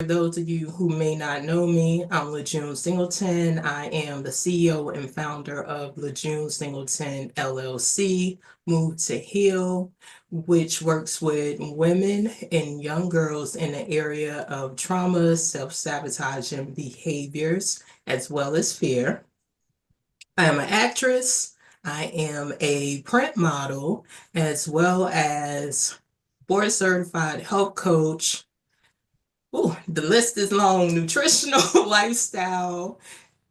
For those of you who may not know me, I'm LaJune Singleton. I am the CEO and founder of LaJune Singleton LLC, Move to Heal, which works with women and young girls in the area of trauma, self-sabotaging behaviors, as well as fear. I am an actress. I am a print model, as well as board certified health coach. Oh, the list is long. Nutritional, lifestyle,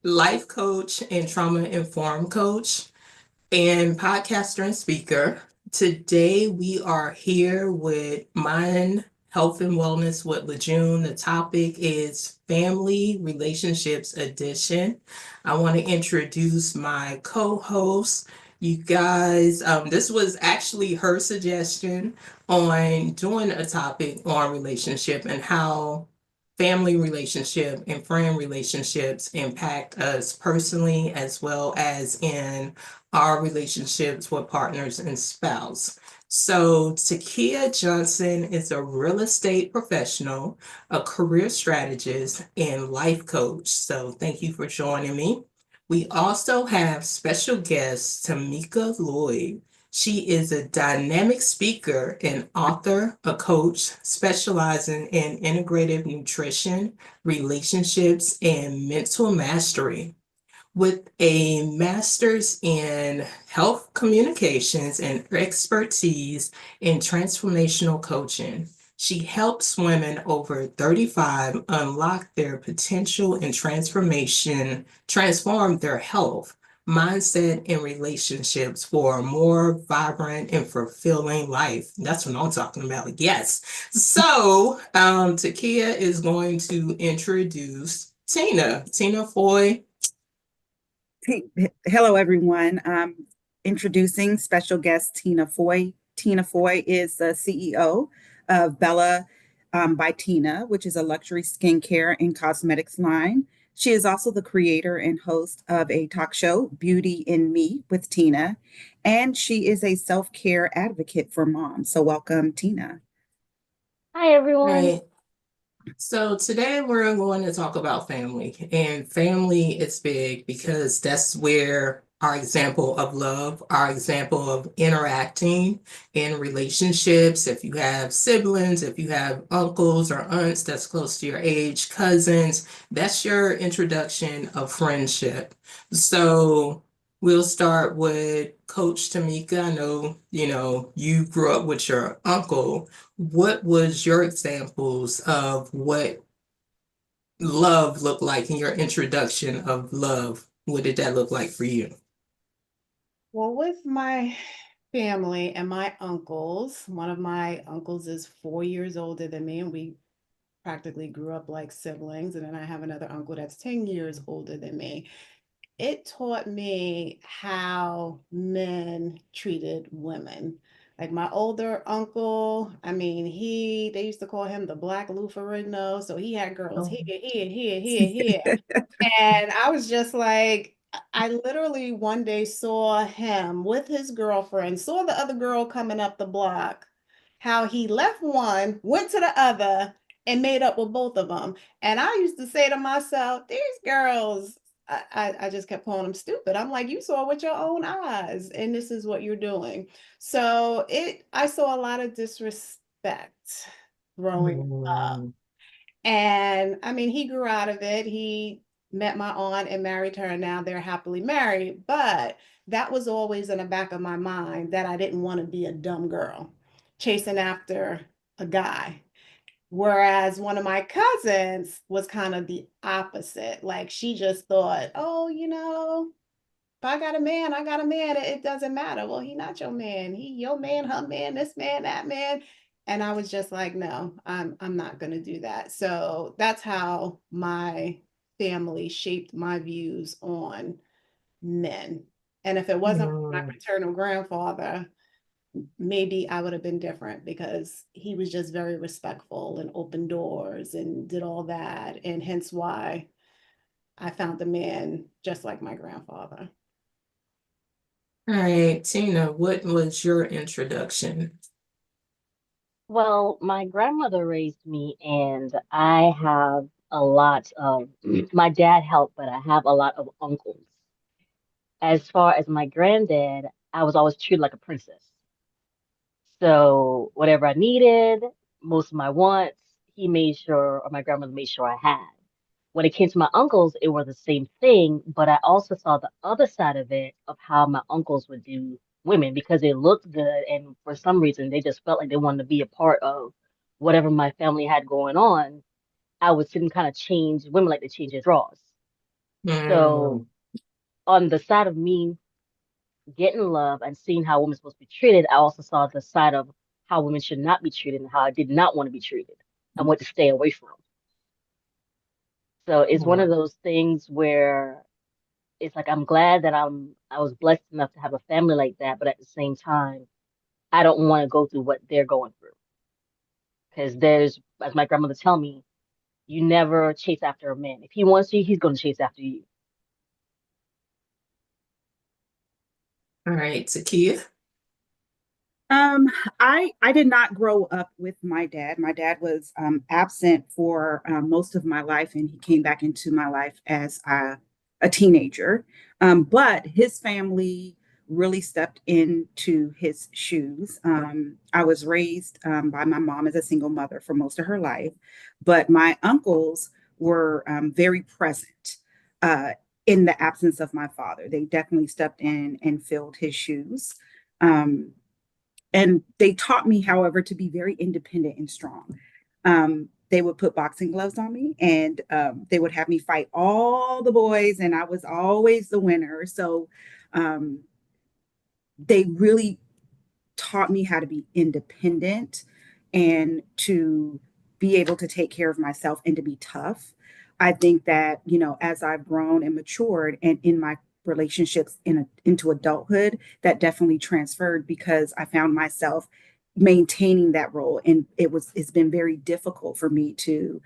life coach, and trauma informed coach, and podcaster and speaker. Today we are here with Mind, Health, and Wellness with LaJune. The topic is Family Relationships Edition. I want to introduce my co-host. You guys, this was actually her suggestion on doing a topic on relationship and how family relationship and friend relationships impact us personally as well as in our relationships with partners and spouse. So, Takia Johnson is a real estate professional, a career strategist, and life coach. So, thank you for joining me. We also have special guest Tamika Lloyd. She is a dynamic speaker and author, a coach specializing in integrative nutrition, relationships, and mental mastery with a master's in health communications and expertise in transformational coaching. She helps women over 35 unlock their potential and transform their health, mindset, and relationships for a more vibrant and fulfilling life. That's what I'm talking about. Yes. So, Takia is going to introduce Tina Foy. Hello, everyone. Introducing special guest Tina Foy. Tina Foy is the CEO of Bella by Tina, which is a luxury skincare and cosmetics line. She is also the creator and host of a talk show, Beauty in Me with Tina, and she is a self-care advocate for moms. So welcome, Tina. Hi, everyone. Right. So today we're going to talk about family, and family is big because that's where our example of love, our example of interacting in relationships. If you have siblings, if you have uncles or aunts that's close to your age, cousins, that's your introduction of friendship. So we'll start with Coach Tamika. I know, you grew up with your uncle. What was your examples of what love looked like in your introduction of love? What did that look like for you? Well, with my family and my uncles, one of my uncles is 4 years older than me, and we practically grew up like siblings. And then I have another uncle that's 10 years older than me. It taught me how men treated women. Like my older uncle, I mean, they used to call him the Black Luferino. So he had girls Oh. here. And I was just like, I literally one day saw him with his girlfriend, saw the other girl coming up the block, how he left one, went to the other, and made up with both of them. And I used to say to myself, these girls, I just kept calling them stupid. I'm like, you saw with your own eyes, and this is what you're doing. So I saw a lot of disrespect growing up. Mm. And I mean, he grew out of it. He met my aunt and married her, and now they're happily married. But that was always in the back of my mind that I didn't want to be a dumb girl chasing after a guy. Whereas one of my cousins was kind of the opposite. Like she just thought, oh, if I got a man, I got a man. It doesn't matter. Well, he not your man. He your man, her man, this man, that man. And I was just like, no, I'm not gonna do that. So that's how my family shaped my views on men. And if it wasn't for my Mm. paternal grandfather, maybe I would have been different because he was just very respectful and open doors and did all that. And hence why I found a man just like my grandfather. All right, Tina, what was your introduction? Well, my grandmother raised me, and I have a lot of, my dad helped, but I have a lot of uncles. As far as my granddad, I was always treated like a princess. So whatever I needed, most of my wants, he made sure, or my grandmother made sure I had. When it came to my uncles, it was the same thing, but I also saw the other side of it of how my uncles would do women because they looked good, and for some reason they just felt like they wanted to be a part of whatever my family had going on. I would sit and kind of change women like they change their drawers. So Mm, on the side of me getting love and seeing how women are supposed to be treated, I also saw the side of how women should not be treated and how I did not want to be treated and what to stay away from. So it's one yeah. of those things where it's like I'm glad that I was blessed enough to have a family like that, but at the same time, I don't want to go through what they're going through. Because there's, as my grandmother tell me, you never chase after a man. If he wants you, he's going to chase after you. All right, Takia. Um, I did not grow up with my dad. My dad was absent for most of my life, and he came back into my life as a teenager. But his family really stepped into his shoes. I was raised by my mom as a single mother for most of her life, but my uncles were very present in the absence of my father. They definitely stepped in and filled his shoes. Um, and they taught me, however, to be very independent and strong. They would put boxing gloves on me, and they would have me fight all the boys, and I was always the winner. So um, they really taught me how to be independent and to be able to take care of myself and to be tough. I think that, as I've grown and matured and in my relationships into adulthood, that definitely transferred because I found myself maintaining that role. And it's been very difficult for me to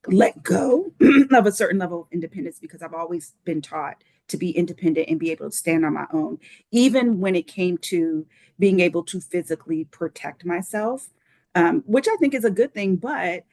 let go of a certain level of independence because I've always been taught to be independent and be able to stand on my own, even when it came to being able to physically protect myself, which I think is a good thing, but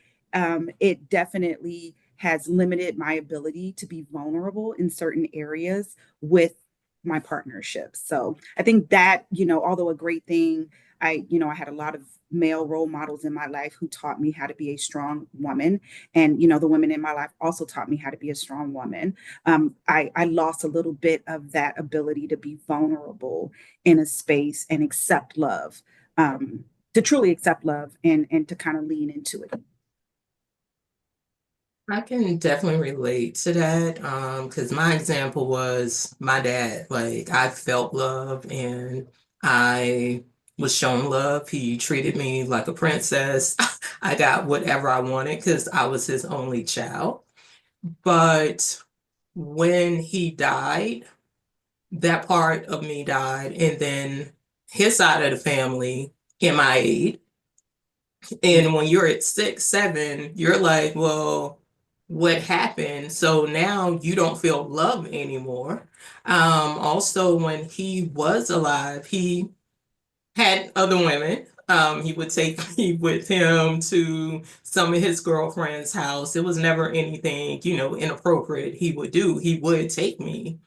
it definitely has limited my ability to be vulnerable in certain areas with my partnerships. So I think that, although a great thing, I had a lot of male role models in my life who taught me how to be a strong woman, and the women in my life also taught me how to be a strong woman. I lost a little bit of that ability to be vulnerable in a space and accept love, to truly accept love and to kind of lean into it. I can definitely relate to that. Because my example was my dad. Like I felt love and I was shown love. He treated me like a princess. I got whatever I wanted because I was his only child. But when he died, that part of me died, and then his side of the family MIA'd. And when you're at 6, 7, you're like, well, what happened? So now you don't feel love anymore. Also, when he was alive, he had other women. He would take me with him to some of his girlfriends' house. It was never anything, inappropriate he would do. He would take me.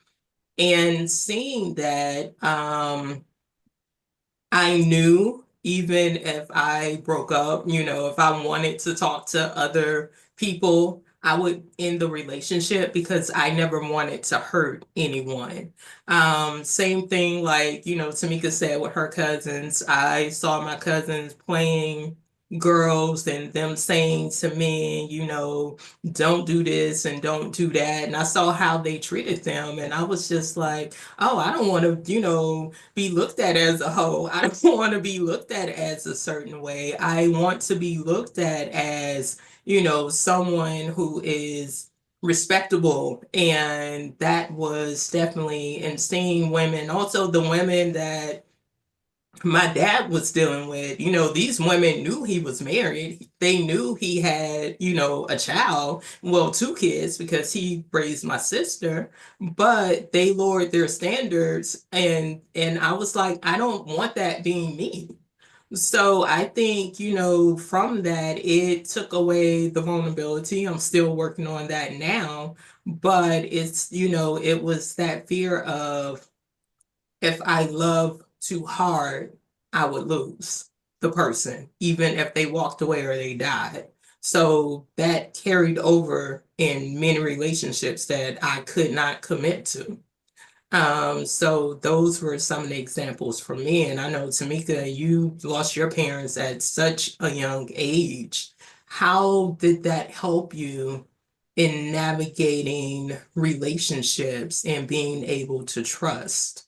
And seeing that, I knew even if I broke up, if I wanted to talk to other people, I would end the relationship because I never wanted to hurt anyone. Same thing, like, Tamika said with her cousins. I saw my cousins playing girls and them saying to me, don't do this and don't do that. And I saw how they treated them. And I was just like, oh, I don't want to, be looked at as a hoe. I don't want to be looked at as a certain way. I want to be looked at as, someone who is respectable. And that was definitely in seeing women, also the women that my dad was dealing with, these women knew he was married. They knew he had, a child, well, 2 kids because he raised my sister, but they lowered their standards and I was like, I don't want that being me. So I think, from that, it took away the vulnerability. I'm still working on that now, but it was that fear of if I love too hard, I would lose the person, even if they walked away or they died. So that carried over in many relationships that I could not commit to. So those were some of the examples for me. And I know, Tamika, you lost your parents at such a young age. How did that help you in navigating relationships and being able to trust?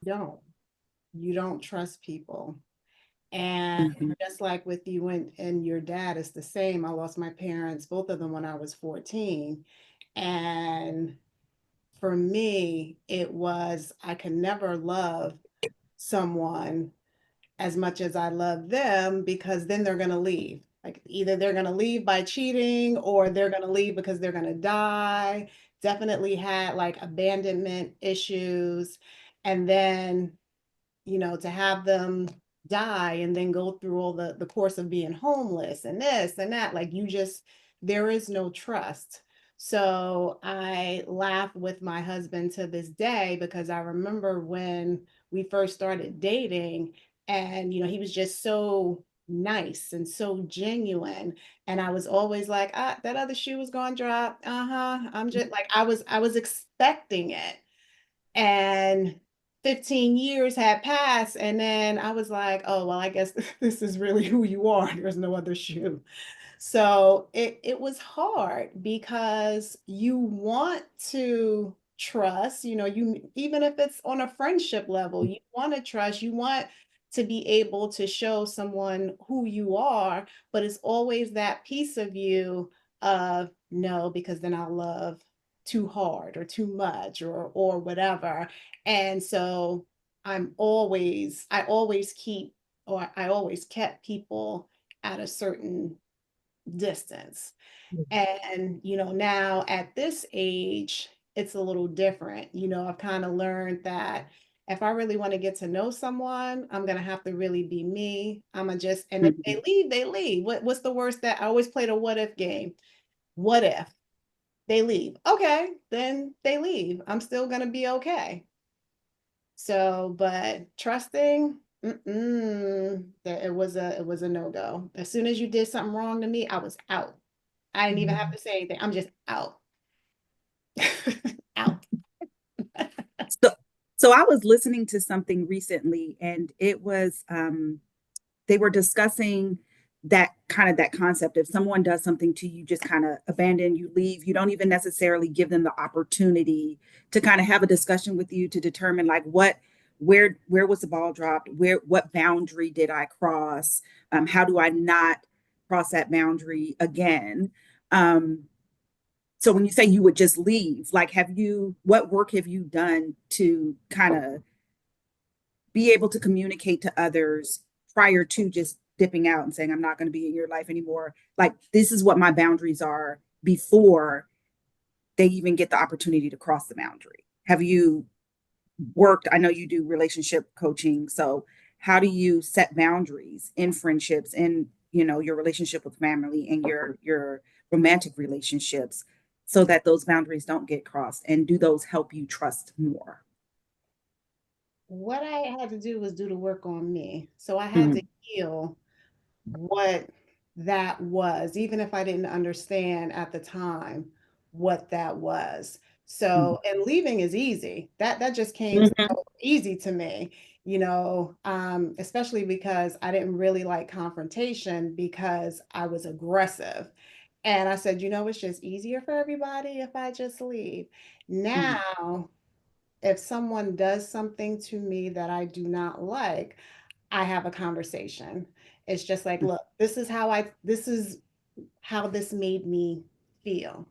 Don't. You don't trust people. And Mhm. just like with you and your dad, it's the same. I lost my parents, both of them when I was 14. And for me, it was I could never love someone as much as I love them because then they're going to leave. Like either they're going to leave by cheating or they're going to leave because they're going to die. Definitely had like abandonment issues. And then to have them die and then go through all the course of being homeless and this and that, like there is no trust. So I laugh with my husband to this day because I remember when we first started dating and he was just so nice and so genuine, and I was always like, that other shoe was gonna drop. I'm just like I was expecting it, and 15 years had passed, and then I was like, oh, well, I guess this is really who you are. There's no other shoe. So it was hard because you want to trust, you even if it's on a friendship level, you want to trust, you want to be able to show someone who you are, but it's always that piece of you of no, because then I'll love too hard or too much or whatever. And so I always kept people at a certain distance. And, now at this age, it's a little different. I've kind of learned that if I really want to get to know someone, I'm going to have to really be me. And if they Mhm. leave, they leave. What's the worst that I always played a what if game? What if they leave? Okay, then they leave. I'm still going to be okay. So, but trusting, it was a no-go. As soon as you did something wrong to me, I was out. I didn't even have to say anything. I'm just out. Out. So, so I was listening to something recently, and it was they were discussing that concept. If someone does something to you, just kind of abandon, you leave, you don't even necessarily give them the opportunity to kind of have a discussion with you to determine like where was the ball dropped, what boundary did I cross, how do I not cross that boundary again. um, so when you say you would just leave, like what work have you done to kind of be able to communicate to others prior to just dipping out and saying, I'm not going to be in your life anymore? Like, this is what my boundaries are before they even get the opportunity to cross the boundary. Have you worked? I know you do relationship coaching. So, how do you set boundaries in friendships, in your relationship with family, and your romantic relationships, so that those boundaries don't get crossed? And do those help you trust more? What I had to do was do the work on me. So I had to Mhm. heal what that was, even if I didn't understand at the time what that was. Mhm. So, and leaving is easy. That just came Mhm. so easy to me, especially because I didn't really like confrontation because I was aggressive. And I said, it's just easier for everybody if I just leave. Mhm. Now, if someone does something to me that I do not like, I have a conversation. It's just like, look, this is how this made me feel.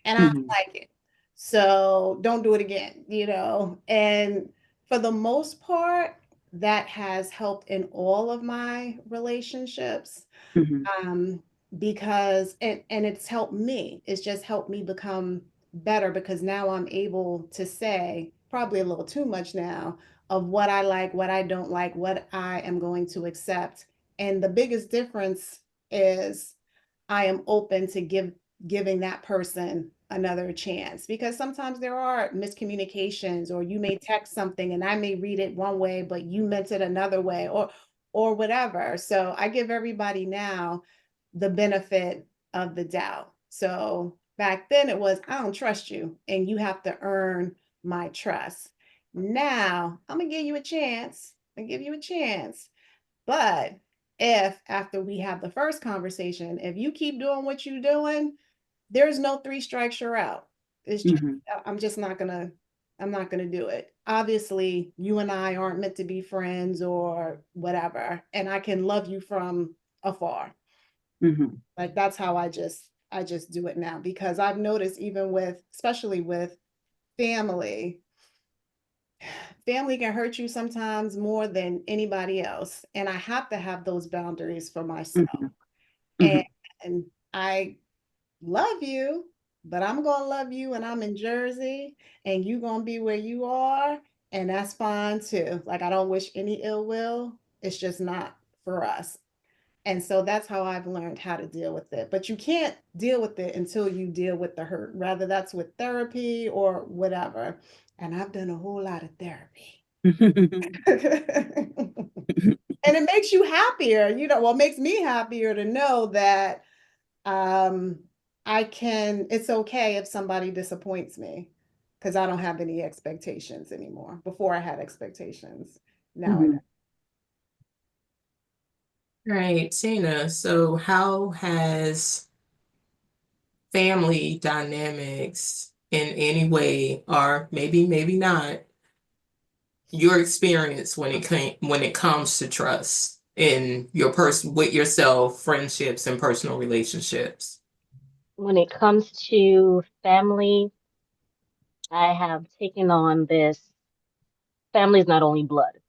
And I don't Mhm. like it. So don't do it again. And for the most part, that has helped in all of my relationships. Mhm. um, because and it's helped me. It's just helped me become better because now I'm able to say probably a little too much now, of what I like, what I don't like, what I am going to accept. And the biggest difference is I am open to giving that person another chance, because sometimes there are miscommunications, or you may text something and I may read it one way but you meant it another way, or whatever. So I give everybody now the benefit of the doubt. So back then it was, I don't trust you and you have to earn my trust. Now I'm gonna give you a chance. I give you a chance. But if after we have the first conversation, if you keep doing what you're doing, there's no three strikes, you're out. It's just, Mhm. I'm just not gonna, I'm not gonna do it. Obviously, you and I aren't meant to be friends or whatever, and I can love you from afar. Mhm. Like that's how I just do it now, because I've noticed, even with, especially with family, family can hurt you sometimes more than anybody else, and I have to have those boundaries for myself. Mhm. And, Mhm. and I love you, but I'm gonna love you and I'm in Jersey, and you gonna be where you are, and that's fine too. Like I don't wish any ill will. It's just not for us. And so that's how I've learned how to deal with it. But you can't deal with it until you deal with the hurt, rather that's with therapy or whatever. And I've done a whole lot of therapy. And it makes you happier, well, it makes me happier to know that um it's okay if somebody disappoints me, because I don't have any expectations anymore. Before I had expectations. Now I Mhm. don't. Right, Tina. So how has family dynamics in any way, or maybe not, your experience when it comes to trust in your person with yourself, friendships and personal relationships? When it comes to family, I have taken on this. Family is not only blood.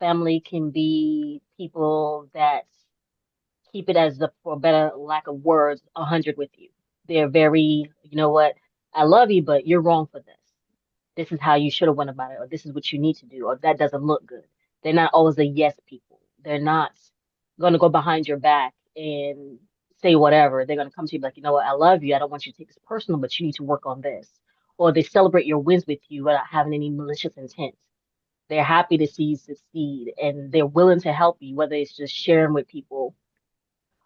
Family can be people that keep it as the, for better lack of words, 100 with you. They're very, you know what, I love you, but you're wrong for this. This is how you should have went about it, or this is what you need to do, or that doesn't look good. They're not always the yes people. They're not going to go behind your back and say whatever. They're going to come to you like, you know what, I love you. I don't want you to take this personal, but you need to work on this. Or they celebrate your wins with you without having any malicious intent. They're happy to see you succeed, and they're willing to help you, whether it's just sharing with people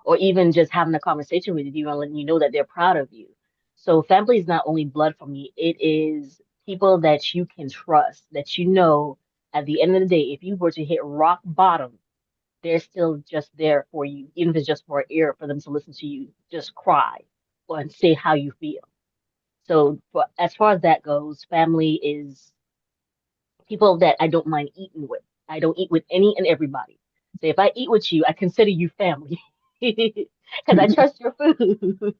or even just having a conversation with you and letting you know that they're proud of you. So family is not only blood for me, it is people that you can trust, that you know at the end of the day, if you were to hit rock bottom, they're still just there for you, even if it's just for an ear for them to listen to you, just cry or and say how you feel. So for, as far as that goes, family is people that I don't mind eating with. I don't eat with any and everybody. So if I eat with you, I consider you family because I trust your food.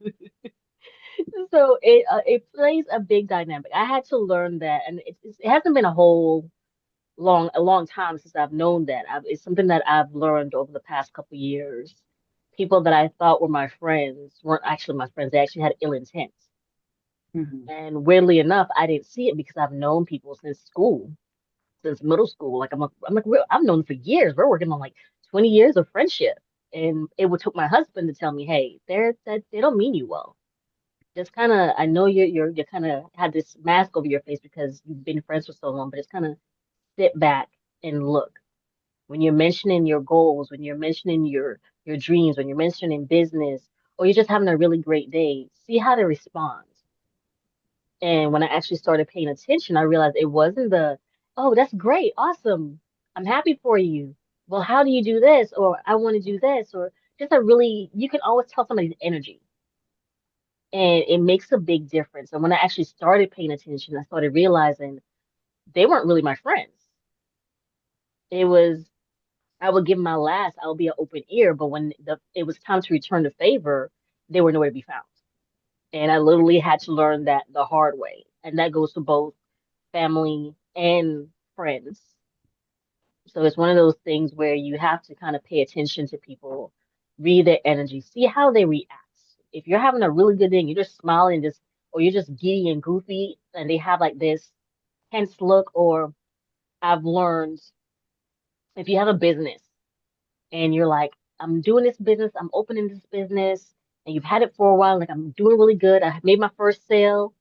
So it plays a big dynamic. I had to learn that, and it hasn't been a whole a long time since I've known that. It's something that I've learned over the past couple years. People that I thought were my friends weren't actually my friends. They actually had ill intent. Mhm. And weirdly enough, I didn't see it because I've known people since school, since middle school. I've known them for years. We're working on like 20 years of friendship. And it would took my husband to tell me, hey, they don't mean you well. Just kind of, I know you kind of had this mask over your face because you've been friends for so long, but just kind of sit back and look. When you're mentioning your goals, when you're mentioning your dreams, when you're mentioning business, or you're just having a really great day, see how they respond. And when I actually started paying attention, I realized it wasn't the, oh, that's great, awesome, I'm happy for you. Well, how do you do this? Or I want to do this, or just a really, you can always tell somebody's energy. And it makes a big difference. And when I actually started paying attention, I started realizing they weren't really my friends. It was I would give my last, I would be an open ear, but when it was time to return the favor, they were nowhere to be found. And I literally had to learn that the hard way. And that goes to both family and friends. So it's one of those things where you have to kind of pay attention to people, read their energy, see how they react. If you're having a really good day and you're just smiling, or you're just giddy and goofy, and they have like this tense look, or I've learned if you have a business and you're like, I'm doing this business, I'm opening this business, and you've had it for a while, like I'm doing really good, I made my first sale,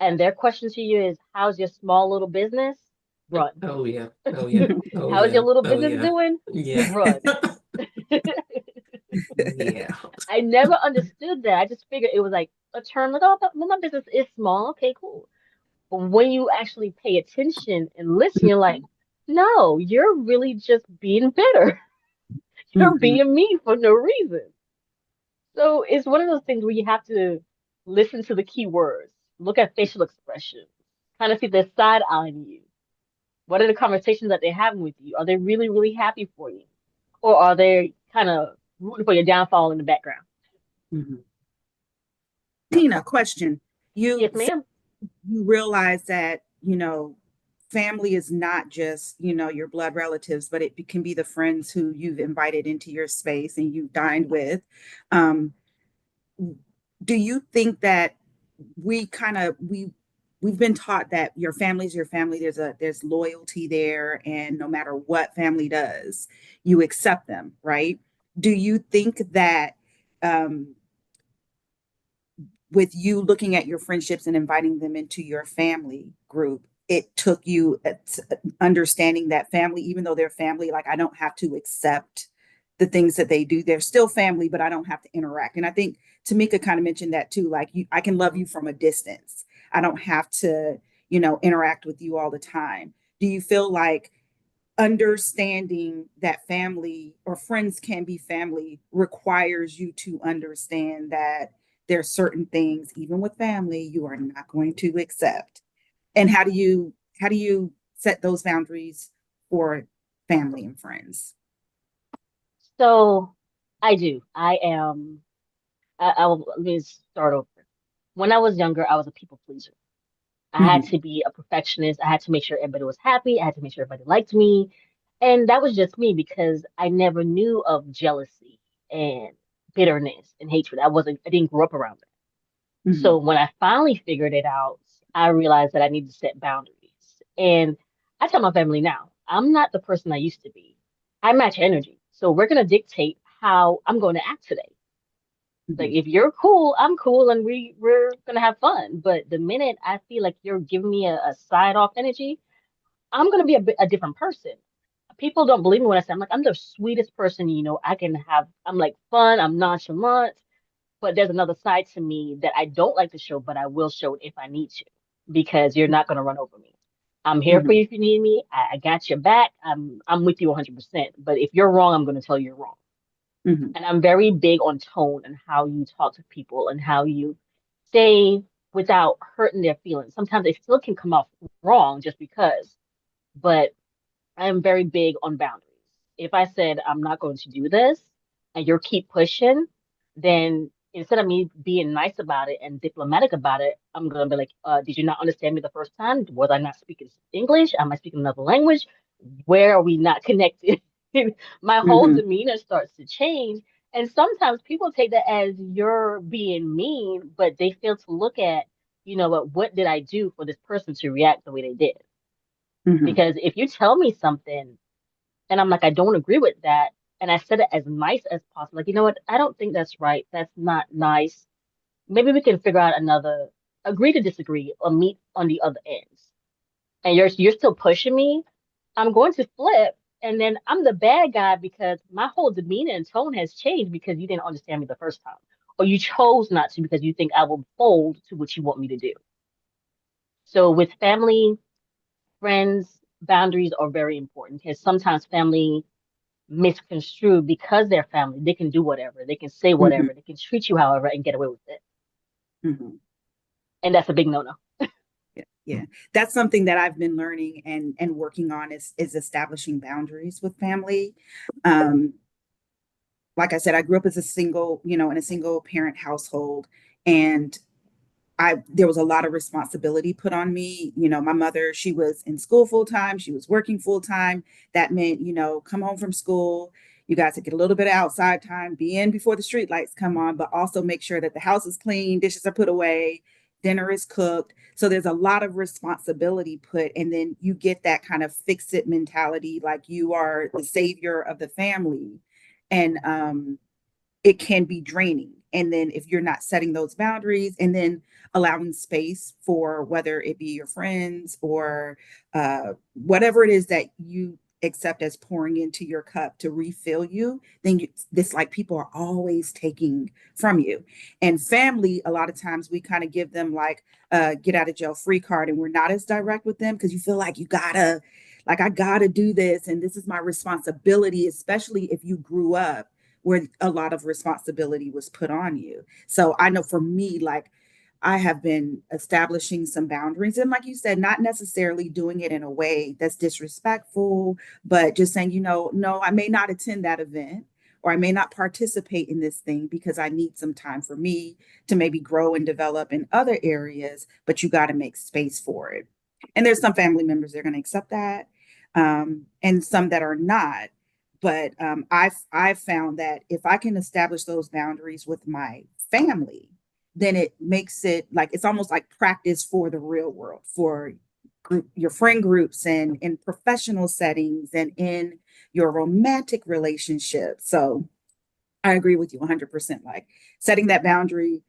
and their question to you is, how's your small little business? Run. Oh yeah. Oh yeah. Oh How's your yeah. little Oh business yeah. doing? Yeah. Run. Yeah. I never understood that. I just figured it was like a term like, oh, but my business is small. Okay, cool. But when you actually pay attention and listen, you're like, no, you're really just being bitter. You're Mhm. being mean for no reason. So it's one of those things where you have to listen to the key words, look at facial expressions, kind of see their side eyeing you. What are the conversations that they're having with you? Are they really, really happy for you? Or are they kind of rooting for your downfall in the background? Mhm. Tina, question. You Yes, ma'am. you realize that, family is not just, your blood relatives, but it can be the friends who you've invited into your space and you've dined with. Um, do you think that we've been taught that your family's your family, there's loyalty there, and no matter what family does, you accept them, right? Do you think that um with you looking at your friendships and inviting them into your family group, it took you understanding that family, even though they're family, like I don't have to accept the things that they do. They're still family, but I don't have to interact. And I think Tamika kind of mentioned that too. Like I can love you from a distance. I don't have to, interact with you all the time. Do you feel like understanding that family or friends can be family requires you to understand that there are certain things, even with family, you are not going to accept? And how do you set those boundaries for family and friends? So I do. Let me start over. When I was younger, I was a people pleaser. I had Mhm, to be a perfectionist. I had to make sure everybody was happy. I had to make sure everybody liked me. And that was just me because I never knew of jealousy and bitterness and hatred. I didn't grow up around it. mhm, So when I finally figured it out, I realized that I need to set boundaries. And I tell my family now, I'm not the person I used to be. I match energy. So we're going to dictate how I'm going to act today. Like mhm, if you're cool, I'm cool and we're gonna have fun. But the minute I feel like you're giving me a side off energy, I'm gonna be a different person. People don't believe me when I say I'm like I'm the sweetest person, I'm like fun, I'm nonchalant, but there's another side to me that I don't like to show, but I will show it if I need to, because you're not gonna run over me. I'm here for mhm, you if you need me. I got your back. I'm with you 100%. But if you're wrong, I'm gonna tell you you're wrong. mhm, And I'm very big on tone and how you talk to people and how you say without hurting their feelings. Sometimes they still can come off wrong just because, but I am very big on boundaries. If I said I'm not going to do this and you keep pushing, then instead of me being nice about it and diplomatic about it, I'm gonna be like, did you not understand me the first time? Was I not speaking English? Am I speaking another language? Where are we not connected? My whole mhm, demeanor starts to change. And sometimes people take that as you're being mean, but they fail to look at, what did I do for this person to react the way they did? mhm, Because if you tell me something and I'm like, I don't agree with that, and I said it as nice as possible, like, you know what, I don't think that's right. That's not nice. Maybe we can figure out another, agree to disagree or meet on the other ends. And you're still pushing me, I'm going to flip, and then I'm the bad guy because my whole demeanor and tone has changed because you didn't understand me the first time. Or you chose not to because you think I will fold to what you want me to do. So with family, friends, boundaries are very important because sometimes family misconstrued because they're family. They can do whatever, they can say mhm, whatever, they can treat you however and get away with it. mhm. And that's a big no-no. Yeah, yeah. That's something that I've been learning and working on is establishing boundaries with family. Um, like I said, I grew up as a single, in a single parent household, and I there was a lot of responsibility put on me. My mother, she was in school full time, she was working full time. That meant, come home from school, you got to get a little bit of outside time, be in before the street lights come on, but also make sure that the house is clean, dishes are put away, dinner is cooked. So there's a lot of responsibility put, and then you get that kind of fix it mentality, like you are the savior of the family. And it can be draining. And then if you're not setting those boundaries and then allowing space for whether it be your friends or whatever it is that you accept as pouring into your cup to refill you, then this like people are always taking from you. And family, a lot of times we kind of give them like a get out of jail free card, and we're not as direct with them because you feel like you gotta, like, I gotta do this and this is my responsibility, especially if you grew up where a lot of responsibility was put on you. So I know for me, like I have been establishing some boundaries. And like you said, not necessarily doing it in a way that's disrespectful, but just saying, no, I may not attend that event or I may not participate in this thing because I need some time for me to maybe grow and develop in other areas, but you got to make space for it. And there's some family members that are going to accept that, and some that are not. But I've found that if I can establish those boundaries with my family, then it makes it like it's almost like practice for the real world, for your friend groups and in professional settings and in your romantic relationship. So I agree with you 100%. Like setting that boundary,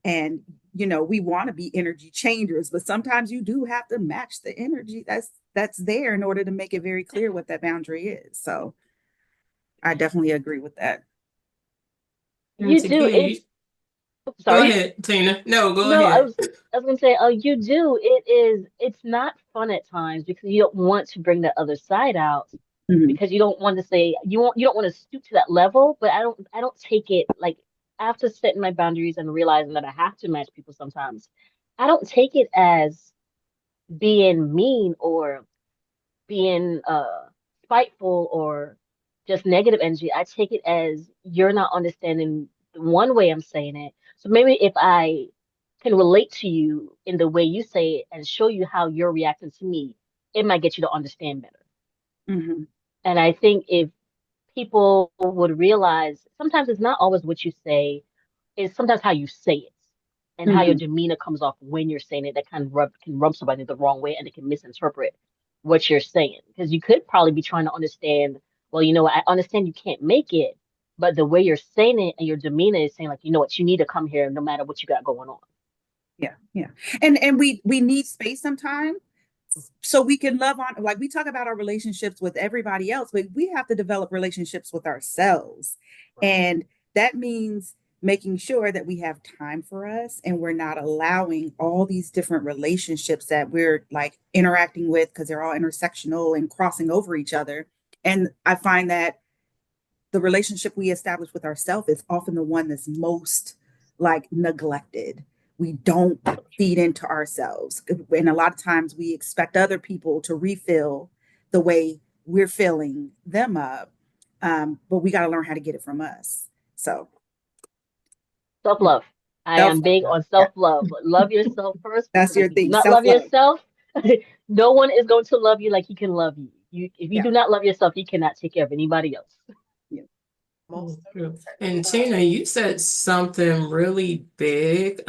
and we want to be energy changers, but sometimes you do have to match the energy that's there in order to make it very clear what that boundary is. So I definitely agree with that. And You do Takia, it. go Sorry. ahead, Tina. No, go No, ahead. I was gonna say, oh, you do. It's not fun at times because you don't want to bring the other side out Mhm. because you don't want to say you don't want to stoop to that level, but I don't take it like after setting my boundaries and realizing that I have to match people sometimes. I don't take it as being mean or being spiteful or just negative energy. I take it as you're not understanding the one way I'm saying it. So maybe if I can relate to you in the way you say it and show you how you're reacting to me, it might get you to understand better. Mhm. And I think if people would realize sometimes it's not always what you say, it's sometimes how you say it and how your Mhm. demeanor comes off when you're saying it that kind of can rub somebody the wrong way and they can misinterpret what you're saying. Because you could probably be trying to understand, well, you know what, I understand you can't make it, but the way you're saying it and your demeanor is saying, like, you know what, you need to come here no matter what you got going on. Yeah, yeah. And we need space sometimes so we can love on, like we talk about our relationships with everybody else, but we have to develop relationships with ourselves. And that means making sure that we have time for us and we're not allowing all these different relationships that we're like interacting with because they're all intersectional and crossing over each other. And I find that the relationship we establish with ourselves is often the one that's most like neglected. We don't feed into ourselves. And a lot of times we expect other people to refill the way we're filling them up. But we got to learn how to get it from us. So, yeah. Self-love. I Self, am big on yeah, self-love. Love yourself first that's because if your you do thing. not Self love love. yourself, no one is going to love you like he can love you. If you Yeah. do not love yourself, you cannot take care of anybody else. Yeah. Most True. And definitely. Tina, you said something really big,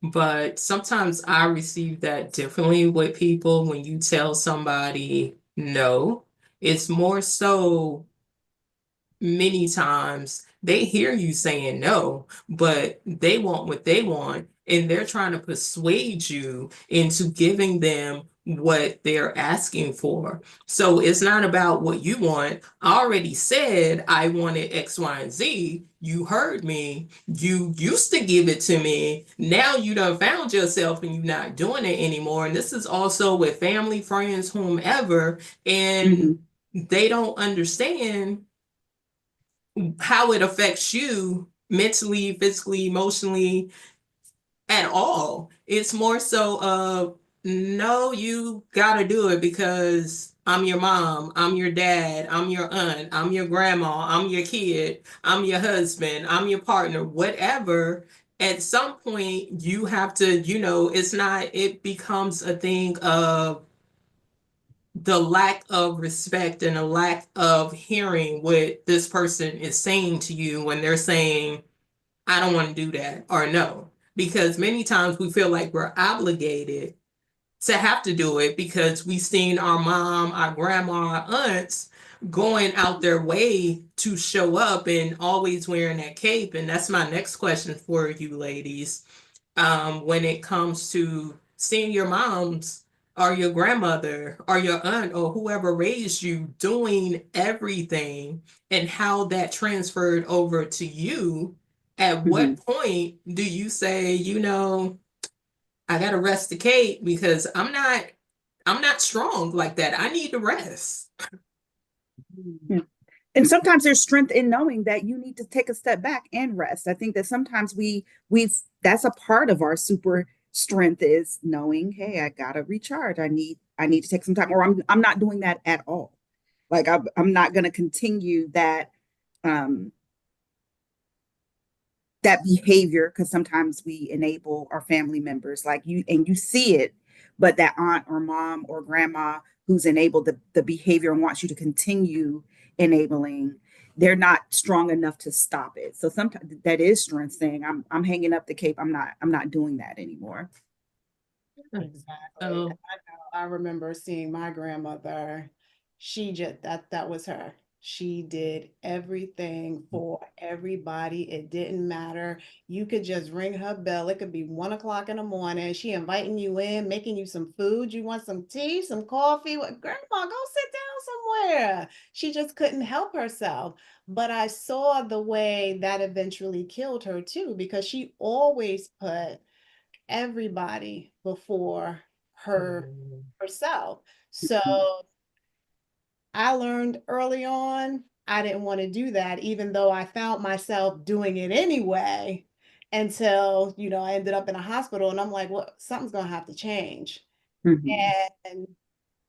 but sometimes I receive that differently with people when you tell somebody no. It's more so many times they hear you saying no, but they want what they want, and they're trying to persuade you into giving them what they're asking for. So it's not about what you want. I already said I wanted X, Y, and Z. You heard me. You used to give it to me. Now you done found yourself and you're not doing it anymore. And this is also with family, friends, whomever, and Hmm. they don't understand how it affects you mentally, physically, emotionally, at all. It's more so of no, you gotta do it because I'm your mom, I'm your dad, I'm your aunt, I'm your grandma, I'm your kid, I'm your husband, I'm your partner, whatever. At some point, you have to, it's not, it becomes a thing of the lack of respect and a lack of hearing what this person is saying to you when they're saying, I don't want to do that, or no. because many times we feel like we're obligated to have to do it because we seen our mom, our grandma, our aunts going out their way to show up and always wearing that cape. And that's my next question for you ladies. When it comes to seeing your moms or your grandmother or your aunt or whoever raised you doing everything and how that transferred over to you, at Mhm. what point do you say, I gotta rest the cape because I'm not strong like that. I need to rest. Yeah. And sometimes there's strength in knowing that you need to take a step back and rest. I think that sometimes we've that's a part of our super strength is knowing, hey, I gotta recharge. I need to take some time, or I'm not doing that at all. Like I'm not going to continue um that behavior, because sometimes we enable our family members, like you, and you see it, but that aunt or mom or grandma who's enabled the behavior and wants you to continue enabling, they're not strong enough to stop it. So sometimes that is strength, saying I'm hanging up the cape. I'm not doing that anymore. Exactly. So, I remember seeing my grandmother. She just that was her. She did everything for everybody. It didn't matter. You could just ring her bell. It could be 1 o'clock in the morning. She inviting you in, making you some food. You want some tea, some coffee? What, Grandma, go sit down somewhere. She just couldn't help herself. But I saw the way that eventually killed her too, because she always put everybody before herself. So Mhm. I learned early on I didn't want to do that, even though I found myself doing it anyway, until, I ended up in a hospital and I'm like, well, something's gonna have to change. Mhm. And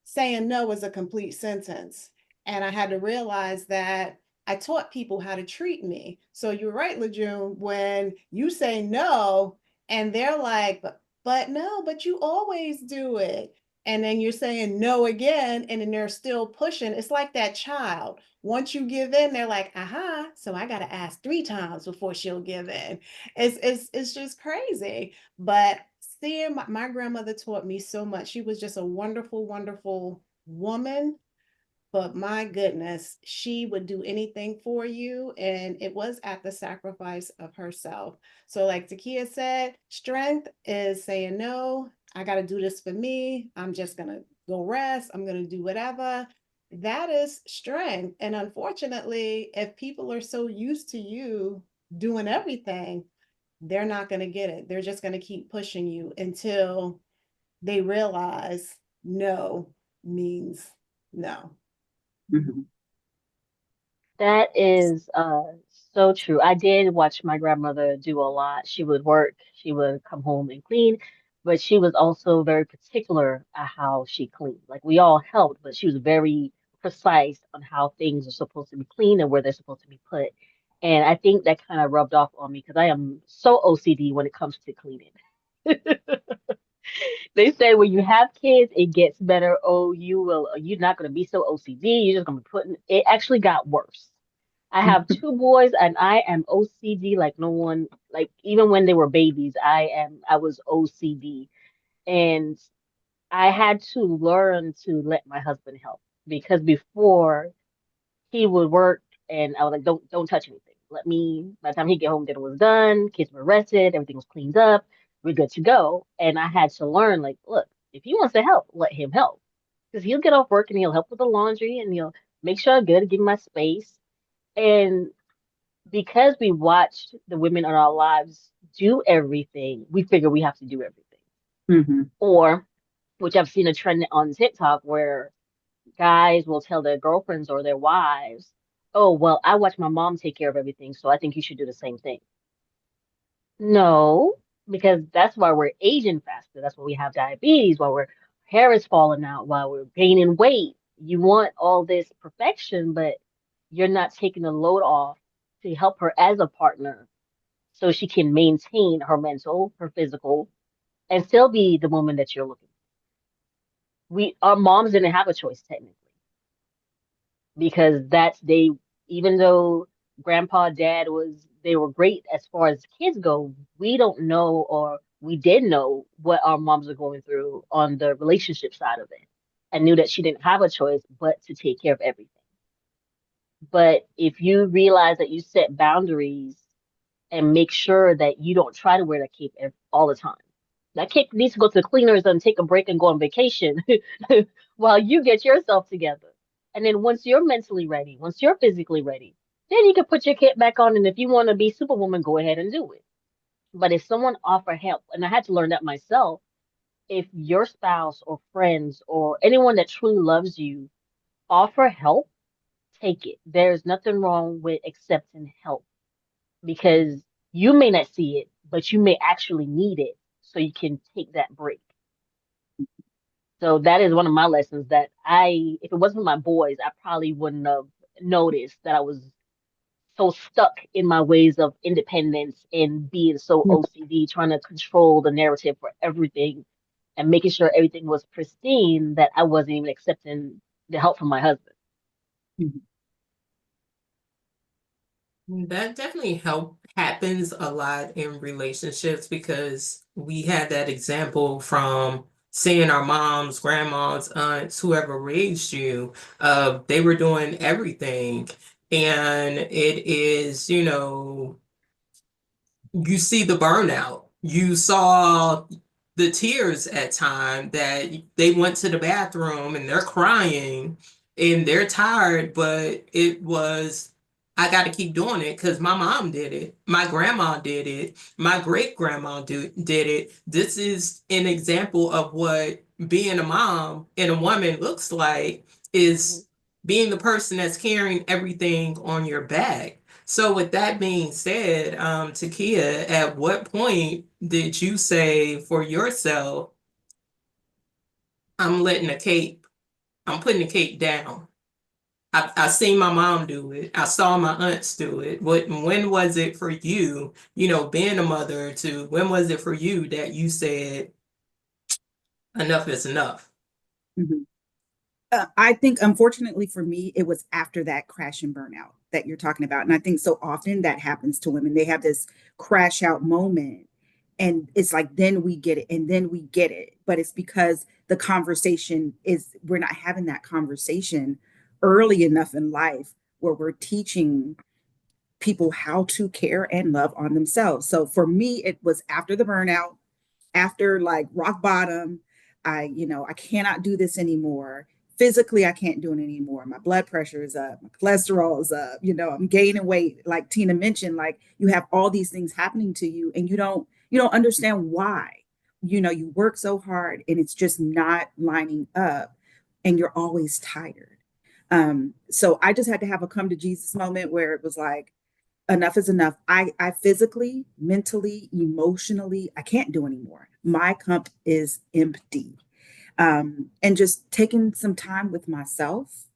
saying no is a complete sentence. And I had to realize that I taught people how to treat me. So you're right, LaJune, when you say no, and they're like, but no, but you always do it. And then you're saying no again, and then they're still pushing. It's like that child. Once you give in, they're like, aha, so I gotta ask 3 times before she'll give in. It's just crazy. But seeing my grandmother taught me so much. She was just a wonderful, wonderful woman. But my goodness, she would do anything for you. And it was at the sacrifice of herself. So, like Takia said, strength is saying, no, I got to do this for me. I'm just going to go rest. I'm going to do whatever. That is strength. And unfortunately, if people are so used to you doing everything, they're not going to get it. They're just going to keep pushing you until they realize no means no. Mhm. That is so true. I did watch my grandmother do a lot. She would work, she would come home and clean, but she was also very particular at how she cleaned. Like we all helped, but she was very precise on how things are supposed to be cleaned and where they're supposed to be put. And I think that kind of rubbed off on me because I am so OCD when it comes to cleaning. They say when you have kids, it gets better. Oh, you're not going to be so OCD. You're just going to be putting, it actually got worse. I have two boys and I am OCD like no one, like even when they were babies, I was OCD. And I had to learn to let my husband help because before he would work and I was like, don't touch anything. Let me, by the time he get home, dinner was done, kids were rested, everything was cleaned up, we're good to go. And I had to learn, like, look, if he wants to help, let him help. Because he'll get off work and he'll help with the laundry and he'll make sure I'm good, give me my space. And because we watched the women in our lives do everything, we figure we have to do everything. Mhm. Or, which I've seen a trend on TikTok where guys will tell their girlfriends or their wives, oh, well, I watch my mom take care of everything, so I think you should do the same thing. No, because that's why we're aging faster. That's why we have diabetes, why our hair is falling out, why we're gaining weight. You want all this perfection, but you're not taking the load off to help her as a partner so she can maintain her mental, her physical, and still be the woman that you're looking for. Our moms didn't have a choice technically because that's they even though grandpa dad was they were great as far as kids go, we don't know, or we did know what our moms are going through on the relationship side of it, and knew that she didn't have a choice but to take care of everything. But if you realize that you set boundaries and make sure that you don't try to wear that cape all the time. That cape needs to go to the cleaners and take a break and go on vacation while you get yourself together. And then once you're mentally ready, once you're physically ready, then you can put your cape back on. And if you want to be Superwoman, go ahead and do it. But if someone offer help, and I had to learn that myself, if your spouse or friends or anyone that truly loves you offer help, take it. There's nothing wrong with accepting help because you may not see it, but you may actually need it so you can take that break. So that is one of my lessons that if it wasn't for my boys, I probably wouldn't have noticed that I was so stuck in my ways of independence and being so OCD, trying to control the narrative for everything and making sure everything was pristine that I wasn't even accepting the help from my husband. Mhm. That definitely happens a lot in relationships because we had that example from seeing our moms, grandmas, aunts, whoever raised you, they were doing everything. And it is, you see the burnout. You saw the tears at time that they went to the bathroom and they're crying and they're tired, but it was, I got to keep doing it because my mom did it. My grandma did it. My great grandma did it. This is an example of what being a mom and a woman looks like, is being the person that's carrying everything on your back. So with that being said, Takia, at what point did you say for yourself, I'm letting the cape, I'm putting the cape down? I seen my mom do it. I saw my aunts do it. When was it for you, being a mother to, when was it for you that you said, enough is enough? Mhm. I think, unfortunately for me, it was after that crash and burnout that you're talking about. And I think so often that happens to women. They have this crash out moment, and it's like, then we get it, and then we get it. But it's because the conversation is, we're not having that conversation early enough in life where we're teaching people how to care and love on themselves. So for me, it was after the burnout, after like rock bottom. I cannot do this anymore. Physically, I can't do it anymore. My blood pressure is up, my cholesterol is up, I'm gaining weight. Like Tina mentioned, like you have all these things happening to you and you don't understand why. You work so hard and it's just not lining up and you're always tired. So I just had to have a come to Jesus moment where it was like, enough is enough. I physically, mentally, emotionally, I can't do anymore. My cup is empty. And just taking some time with myself,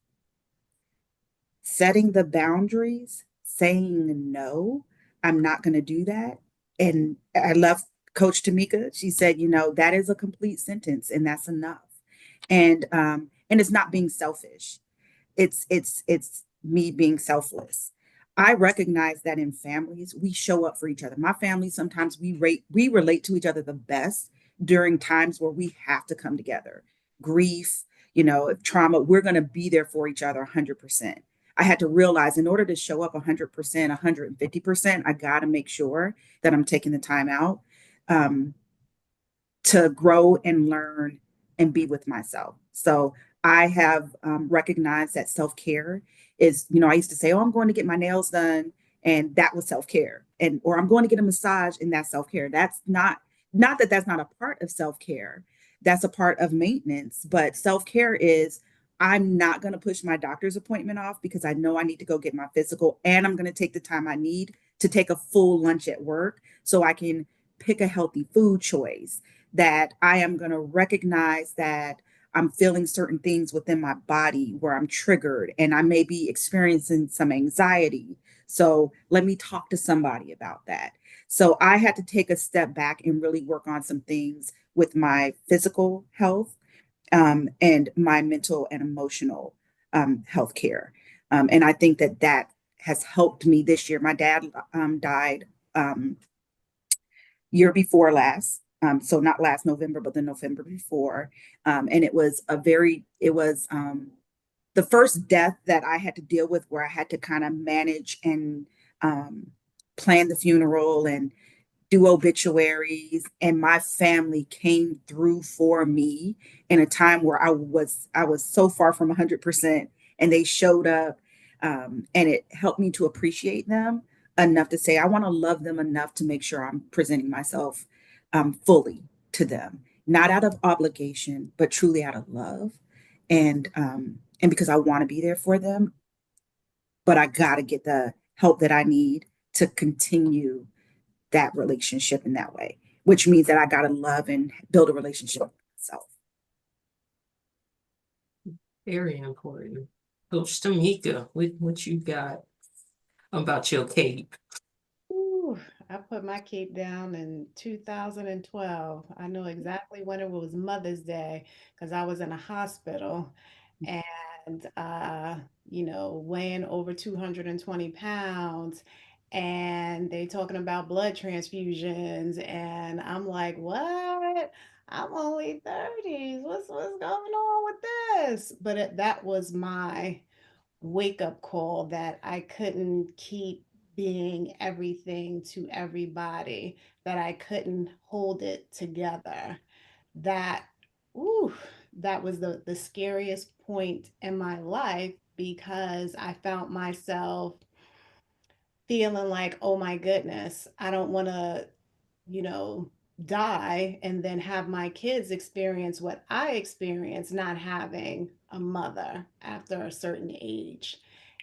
setting the boundaries, saying no, I'm not going to do that. And I love Coach Tamika. She said, that is a complete sentence, and that's enough. And it's not being selfish. It's me being selfless. I recognize that in families we show up for each other. My family, sometimes we relate to each other the best during times where we have to come together. Grief, trauma, we're going to be there for each other 100%. I had to realize, in order to show up 100%, 150%, I got to make sure that I'm taking the time out um, to grow and learn and be with myself. So I have recognized that self care is, I used to say, oh, I'm going to get my nails done. And that was self care. Or I'm going to get a massage, and that's self care. That's not that that's not a part of self care. That's a part of maintenance. But self care is, I'm not going to push my doctor's appointment off because I know I need to go get my physical, and I'm going to take the time I need to take a full lunch at work so I can pick a healthy food choice, that I am going to recognize that I'm feeling certain things within my body where I'm triggered and I may be experiencing some anxiety. So let me talk to somebody about that. So I had to take a step back and really work on some things with my physical health and my mental and emotional health care. And I think that has helped me this year. My dad died year before last. So not last November, but the November before. And it was the first death that I had to deal with where I had to kind of manage and plan the funeral and do obituaries, and my family came through for me in a time where I was so far from 100%, and they showed up, and it helped me to appreciate them enough to say I want to love them enough to make sure I'm presenting myself fully to them, not out of obligation, but truly out of love, and because I want to be there for them, but I got to get the help that I need to continue that relationship in that way, which means that I got to love and build a relationship with myself. Very important. Coach Tamika, what you got about your cape? Ooh, I put my cape down in 2012. I know exactly when it was Mother's Day because I was in a hospital and weighing over 220 pounds, and they talking about blood transfusions, and I'm like, what? I'm only 30s. What's going on with this? But that was my wake up call that I couldn't keep being everything to everybody, that I couldn't hold it together. That, ooh, that was the scariest point in my life because I found myself feeling like, oh my goodness, I don't want to, you know, die and then have my kids experience what I experienced not having a mother after a certain age.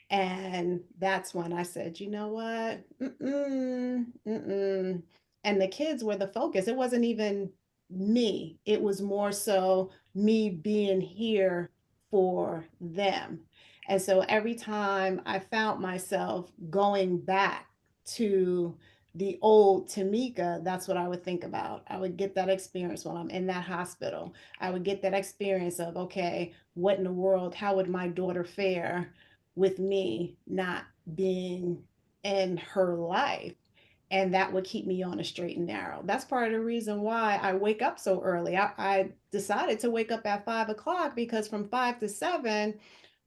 And that's when I said, you know what? Mm-mm, mm-mm. And the kids were the focus. It wasn't even me, it was more so me being here for them. And so every time I found myself going back to the old Tamika, that's what I would think about. I would get that experience when I'm in that hospital. I would get that experience of, okay, what in the world, how would my daughter fare with me not being in her life? And that would keep me on a straight and narrow. That's part of the reason why I wake up so early. I decided to wake up at 5 o'clock because from 5 to 7,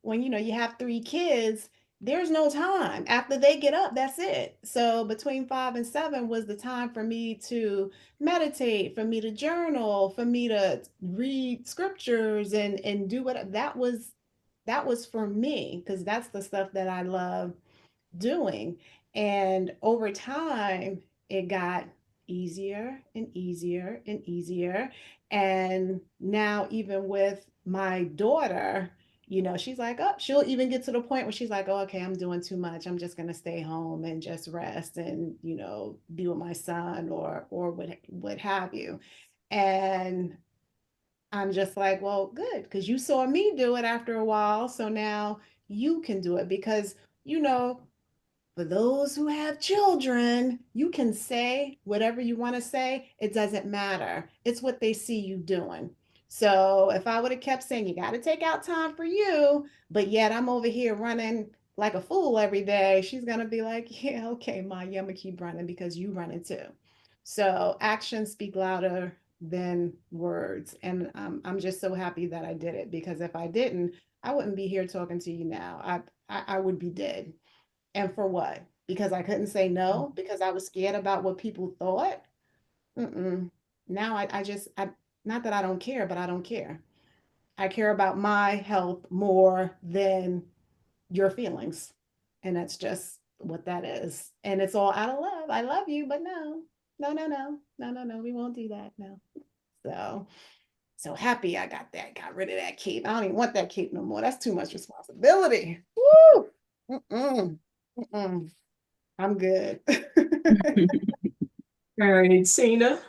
when you have 3 kids, there's no time. After they get up, that's it. So between 5 and 7 was the time for me to meditate, for me to journal, for me to read scriptures and do what that was for me, because that's the stuff that I love doing. And over time, it got easier and easier and easier. And now, even with my daughter, she's like, oh, she'll even get to the point where she's like, oh, okay, I'm doing too much. I'm just going to stay home and just rest and, be with my son or what have you. And I'm just like, well, good, because you saw me do it after a while. So now you can do it because, you know, for those who have children, you can say whatever you want to say. It doesn't matter. It's what they see you doing. So if I would have kept saying, you got to take out time for you, but yet I'm over here running like a fool every day, she's going to be like, yeah, okay, Ma, yeah, I'm going to keep running because you running too. So actions speak louder than words. And I'm just so happy that I did it, because if I didn't, I wouldn't be here talking to you now. I would be dead. And for what? Because I couldn't say no, because I was scared about what people thought. Mm-mm. Now not that I don't care, but I don't care. I care about my health more than your feelings. And that's just what that is. And it's all out of love. I love you, but no, no, no, no, no, no, no. We won't do that. No. So happy I got rid of that cape. I don't even want that cape no more. That's too much responsibility. Woo! Mm-mm. Mm-mm. I'm good. All right, Tina.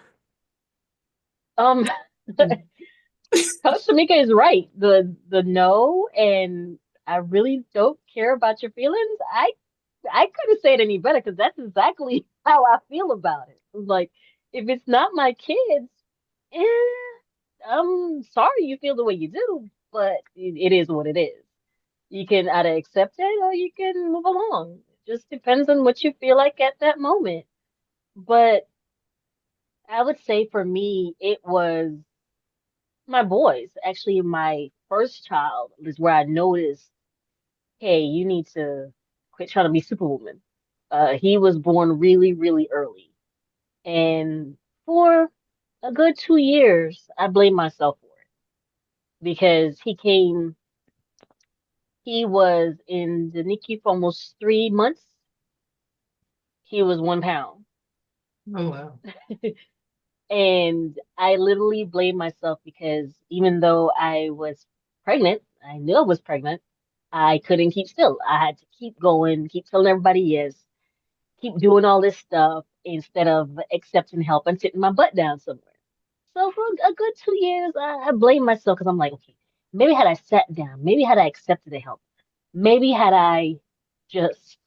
Um, Coach Tamika is right. The no, and I really don't care about your feelings. I couldn't say it any better because that's exactly how I feel about it. Like, if it's not my kids, eh, I'm sorry you feel the way you do, but it is what it is. You can either accept it or you can move along. Just depends on what you feel like at that moment. But I would say for me, it was my boys. Actually, my first child is where I noticed, hey, you need to quit trying to be Superwoman. He was born really, really early. And for a good 2 years, I blame myself for it because he was in the NICU for almost 3 months. He was 1 pound. Oh, wow. And I literally blame myself because even though I was pregnant, I knew I was pregnant, I couldn't keep still. I had to keep going, keep telling everybody yes, keep doing all this stuff instead of accepting help and sitting my butt down somewhere. So for a good 2 years, I blame myself because I'm like, okay, maybe had I sat down, maybe had I accepted the help, maybe had I just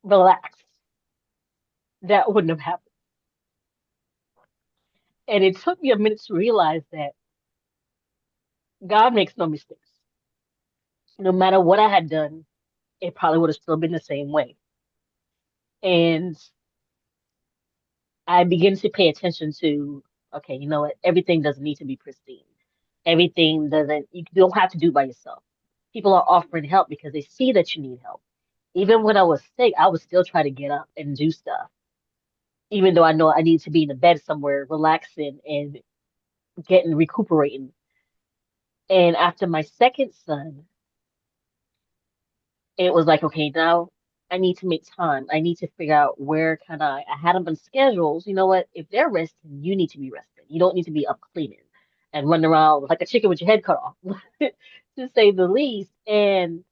relaxed, that wouldn't have happened. And it took me a minute to realize that God makes no mistakes. No matter what I had done, it probably would have still been the same way. And I begin to pay attention to, okay, you know what? Everything doesn't need to be pristine. Everything doesn't, you don't have to do by yourself. People are offering help because they see that you need help. Even when I was sick, I would still try to get up and do stuff, even though I know I need to be in the bed somewhere, relaxing and getting recuperating. And after my second son, it was like, okay, now I need to make time. I need to figure out where can I had them on schedules. You know what? If they're resting, you need to be resting. You don't need to be up cleaning and running around like a chicken with your head cut off, to say the least. And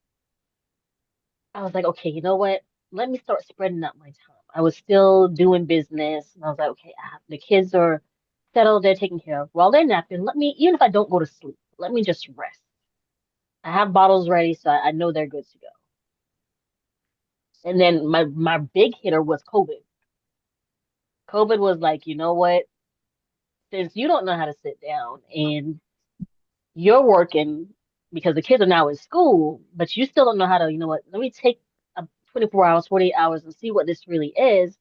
I was like, okay, you know what? Let me start spreading out my time. I was still doing business, and I was like, okay, the kids are settled, they're taken care of. While they're napping, let me, even if I don't go to sleep, let me just rest. I have bottles ready, so I know they're good to go. And then my big hitter was COVID. COVID was like, you know what? Since you don't know how to sit down and you're working because the kids are now in school, but you still don't know how to, you know what? Let me take 24 hours, 48 hours and see what this really is.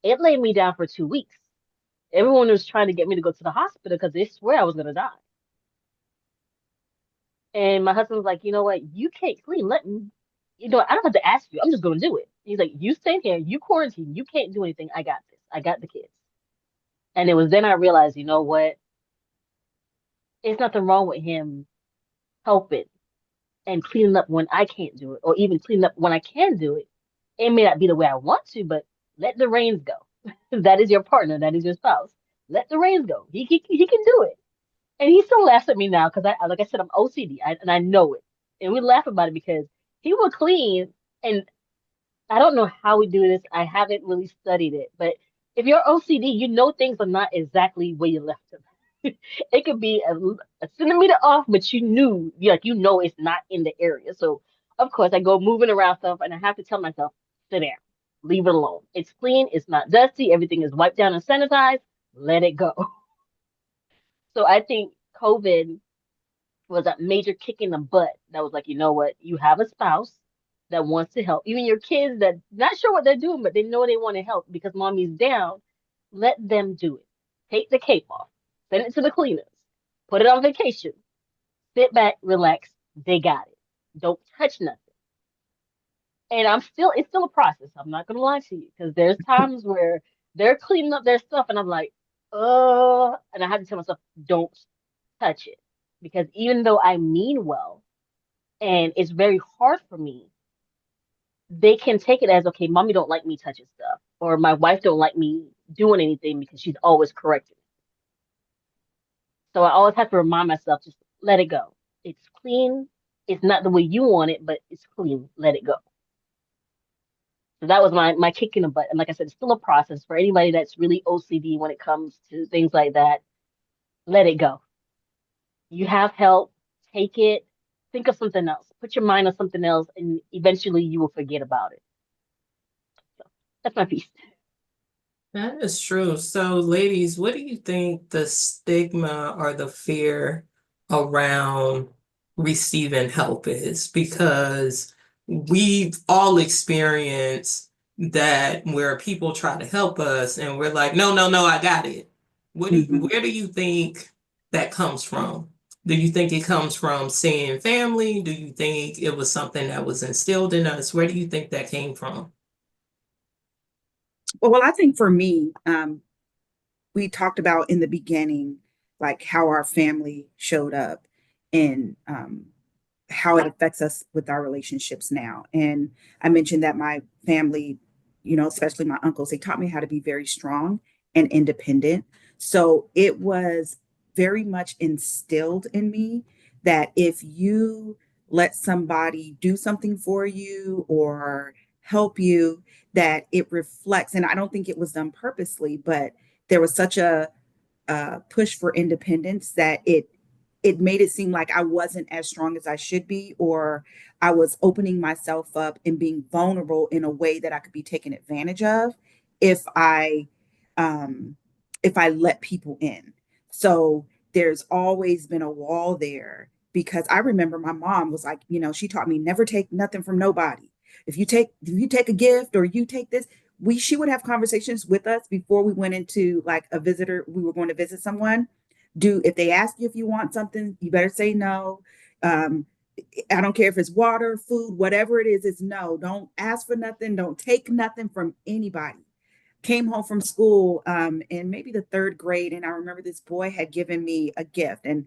It laid me down for 2 weeks. Everyone was trying to get me to go to the hospital because they swear I was gonna die. And my husband was like, you know what? You can't clean. Let me, I don't have to ask you. I'm just gonna do it. He's like, you stay here, you quarantine, you can't do anything. I got this. I got the kids. And it was then I realized, you know what? It's nothing wrong with him helping and cleaning up when I can't do it, or even cleaning up when I can do it. It may not be the way I want to, but let the reins go. That is your partner. That is your spouse. Let the reins go. He can do it. And he still laughs at me now because like I said, I'm OCD, and I know it. And we laugh about it because he will clean, and I don't know how we do this. I haven't really studied it, but if you're OCD, you know things are not exactly where you left them. It could be a centimeter off, but you know it's not in the area. So of course I go moving around stuff, and I have to tell myself, sit down, leave it alone. It's clean, it's not dusty, everything is wiped down and sanitized. Let it go. So I think COVID was a major kick in the butt that was like, you know what? You have a spouse that wants to help. Even your kids that not sure what they're doing, but they know they want to help because mommy's down. Let them do it. Take the cape off. Send it to the cleaners. Put it on vacation. Sit back, relax. They got it. Don't touch nothing. And it's still a process. I'm not gonna lie to you because there's times where they're cleaning up their stuff and I'm like, and I have to tell myself, don't touch it. Because even though I mean well, and it's very hard for me, they can take it as, okay, mommy don't like me touching stuff, or my wife don't like me doing anything because she's always correcting. So I always have to remind myself, just let it go. It's clean. It's not the way you want it, but it's clean. Let it go. So that was my kick in the butt. And like I said, it's still a process for anybody that's really OCD when it comes to things like that. Let it go. You have help. Take it. Think of something else. Put your mind on something else, and eventually you will forget about it. So that's my piece. That is true. So, ladies, what do you think the stigma or the fear around receiving help is? Because we've all experienced that where people try to help us and we're like, no, no, no, I got it. Mhm. Where do you think that comes from? Do you think it comes from seeing family? Do you think it was something that was instilled in us? Where do you think that came from? Well, I think for me, we talked about in the beginning, like how our family showed up and how it affects us with our relationships now. And I mentioned that my family, especially my uncles, they taught me how to be very strong and independent. So it was very much instilled in me that if you let somebody do something for you or help you, that it reflects. And I don't think it was done purposely, but there was such a push for independence that it made it seem like I wasn't as strong as I should be, or I was opening myself up and being vulnerable in a way that I could be taken advantage of if I um, if I let people in. So there's always been a wall there because I remember my mom was like, she taught me never take nothing from nobody. If you take a gift or you take this, she would have conversations with us before we went into like a visitor, we were going to visit someone. If they ask you if you want something, you better say no. um I don't care if it's water, food, whatever it is, it's no. Don't ask for nothing, don't take nothing from anybody. Came home from school in maybe the third grade, and I remember this boy had given me a gift, and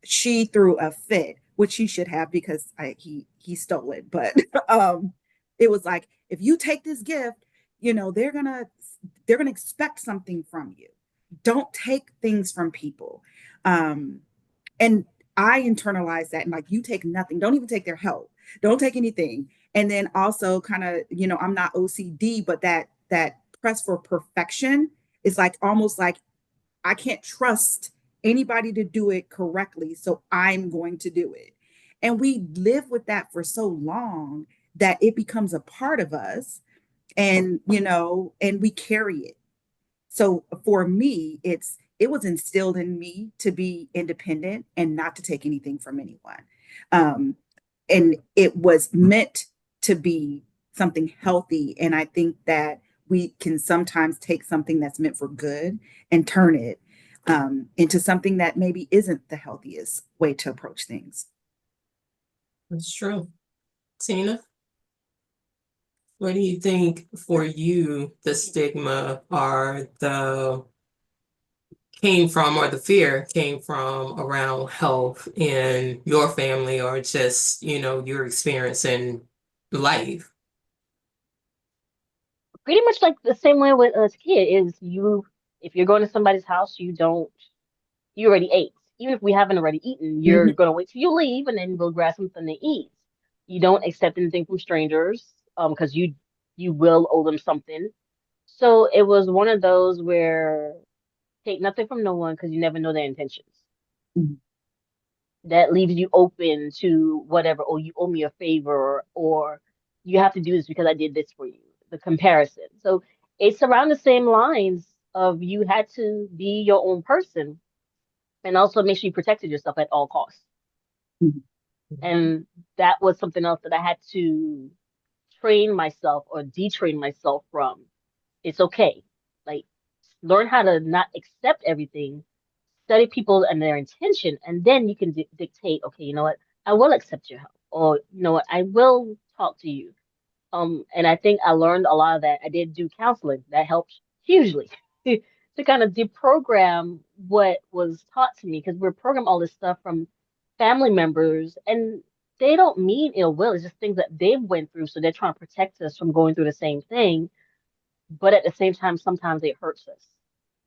she threw a fit, which she should have because he stole it. But it was like, if you take this gift, they're gonna expect something from you. Don't take things from people. Um, and I internalized that, and like, you take nothing, don't even take their help, don't take anything. And then also kind of, I'm not OCD, but that press for perfection is like almost like I can't trust anybody to do it correctly, so I'm going to do it. And we live with that for so long that it becomes a part of us, and and we carry it. So for me, it was instilled in me to be independent and not to take anything from anyone. Um, and it was meant to be something healthy. And I think that we can sometimes take something that's meant for good and turn it into something that maybe isn't the healthiest way to approach things. That's true. Tina, where do you think for you the stigma or the came from or the fear came from around health in your family or just, your experience in life? Pretty much like the same way with as a kid is if you're going to somebody's house, you already ate. Even if we haven't already eaten, you're Mhm. gonna wait till you leave and then go grab something to eat. You don't accept anything from strangers, because you will owe them something. So it was one of those where take nothing from no one because you never know their intentions. Mhm. That leaves you open to whatever, or you owe me a favor, or you have to do this because I did this for you. The comparison. So it's around the same lines of you had to be your own person and also make sure you protected yourself at all costs. Mhm. And that was something else that I had to train myself or detrain myself from. It's okay. Like, learn how to not accept everything, study people and their intention, and then you can dictate, okay, you know what? I will accept your help, or you know what? I will talk to you. And I think I learned a lot of that. I did do counseling. That helped hugely to kind of deprogram what was taught to me because we're programmed all this stuff from family members and they don't mean ill will. It's just things that they've went through. So they're trying to protect us from going through the same thing. But at the same time, sometimes it hurts us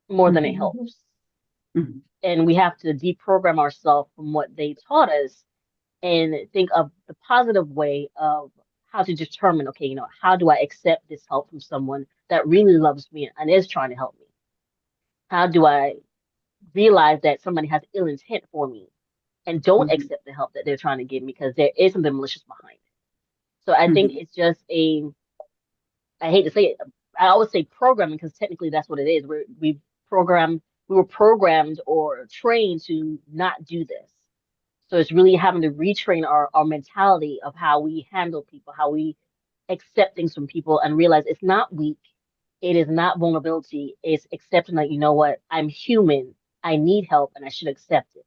more than it Mhm. Mhm. helps. Mhm. And we have to deprogram ourselves from what they taught us and think of the positive way of how to determine, okay, how do I accept this help from someone that really loves me and is trying to help me? How do I realize that somebody has ill intent for me and don't Mhm. accept the help that they're trying to give me because there is something malicious behind it? So I think Mhm. it's just I hate to say it, I always say programming because technically that's what it is. We were programmed or trained to not do this. So it's really having to retrain our mentality of how we handle people, how we accept things from people, and realize it's not weak, it is not vulnerability, it's accepting that, you know what, I'm human, I need help, and I should accept it.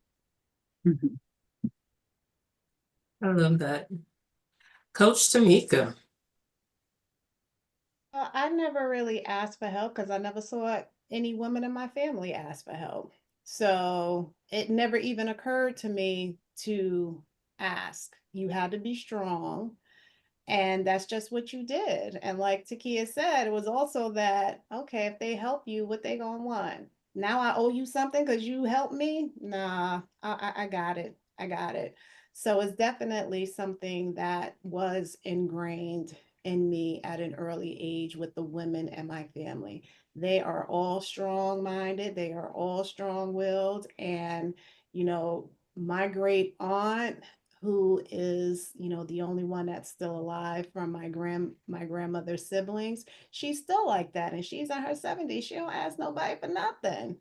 Mhm. I love that. Coach Tamika. I never really asked for help because I never saw any women in my family ask for help. So it never even occurred to me to ask. You had to be strong. And that's just what you did. And like Takia said, it was also that, okay, if they help you, what they gonna want? Now I owe you something because you helped me? Nah, I got it. I got it. So it's definitely something that was ingrained in me at an early age with the women in my family. They are all strong-minded, they are all strong-willed, and my great aunt who is, the only one that's still alive from my grandmother's siblings. She's still like that, and she's in her 70s. She don't ask nobody for nothing.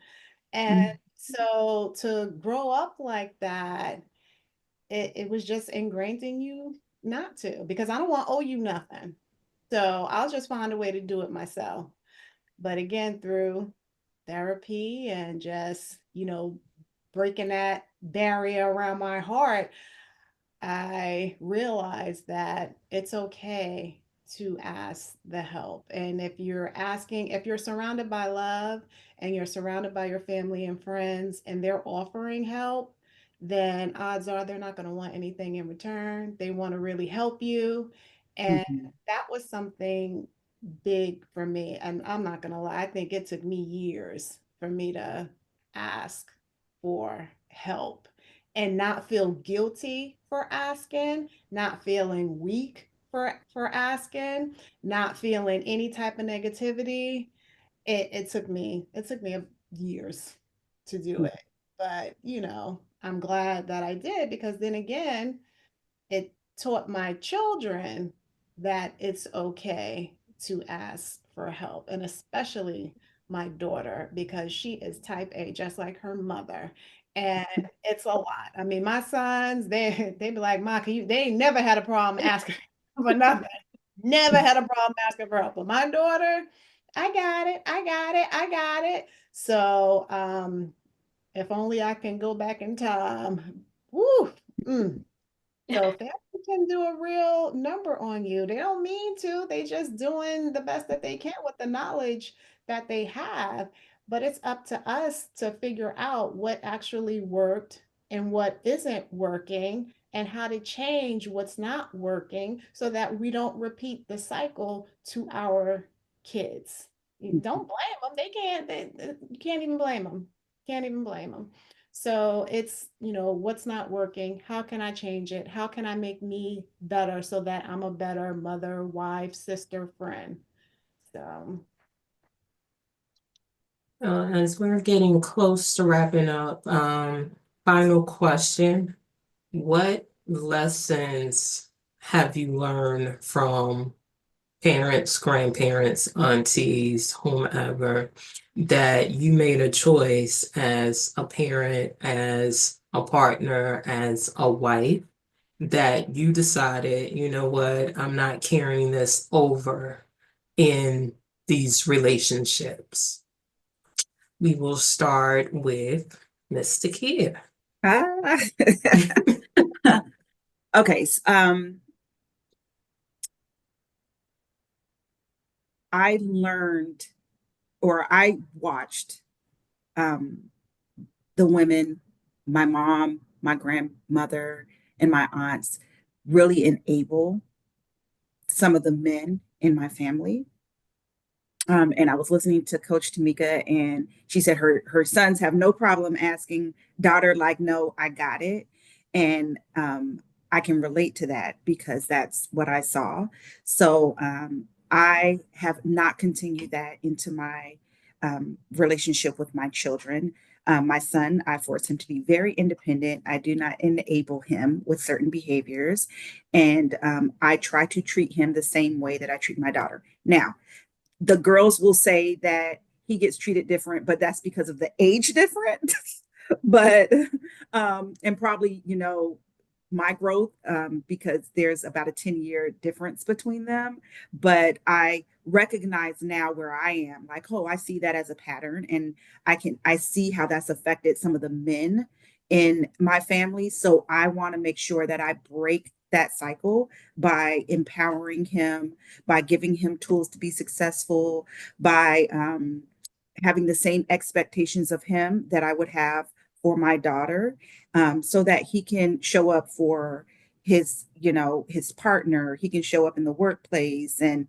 And Mhm. so to grow up like that, it was just ingrained in you not to, because I don't want to owe you nothing. So I'll just find a way to do it myself. But again, through therapy and just, breaking that barrier around my heart, I realized that it's okay to ask the help. And if you're surrounded by love and you're surrounded by your family and friends and they're offering help, then odds are they're not going to want anything in return. They want to really help you. And Mhm. that was something big for me. And I'm not going to lie, I think it took me years for me to ask for help and not feel guilty for asking, not feeling weak for asking, not feeling any type of negativity. It took me years to do it. But, I'm glad that I did because then again, it taught my children that it's okay to ask for help, and especially my daughter because she is type A, just like her mother. And it's a lot. I mean, my sons, they be like, Ma, they ain't never had a problem asking for nothing. Never had a problem asking for help. But my daughter, I got it, I got it, I got it. So if only I can go back in time. Woo, mm, so family can do a real number on you. They don't mean to. They just doing the best that they can with the knowledge that they have. But it's up to us to figure out what actually worked and what isn't working and how to change what's not working so that we don't repeat the cycle to our kids. You don't blame them. They can't, you can't even blame them. Can't even blame them. So it's, what's not working? How can I change it? How can I make me better so that I'm a better mother, wife, sister, friend? So, As we're getting close to wrapping up, final question. What lessons have you learned from parents, grandparents, aunties, whomever, that you made a choice as a parent, as a partner, as a wife, that you decided, you know what, I'm not carrying this over in these relationships? We will start with Mr. Kid. Ah. Okay. I learned or I watched um, the women, my mom, my grandmother, and my aunts really enable some of the men in my family. And I was listening to Coach Tamika, and she said her sons have no problem asking daughter, like, no, I got it. And I can relate to that because that's what I saw. So I have not continued that into my relationship with my children. My son, I force him to be very independent. I do not enable him with certain behaviors. And I try to treat him the same way that I treat my daughter. Now, the girls will say that he gets treated different, but that's because of the age difference. but and probably, my growth, because there's about a 10-year difference between them. But I recognize now where I am, like, oh, I see that as a pattern, and I see how that's affected some of the men in my family. So I want to make sure that I break that cycle by empowering him, by giving him tools to be successful, by having the same expectations of him that I would have for my daughter, so that he can show up for his partner. He can show up in the workplace, and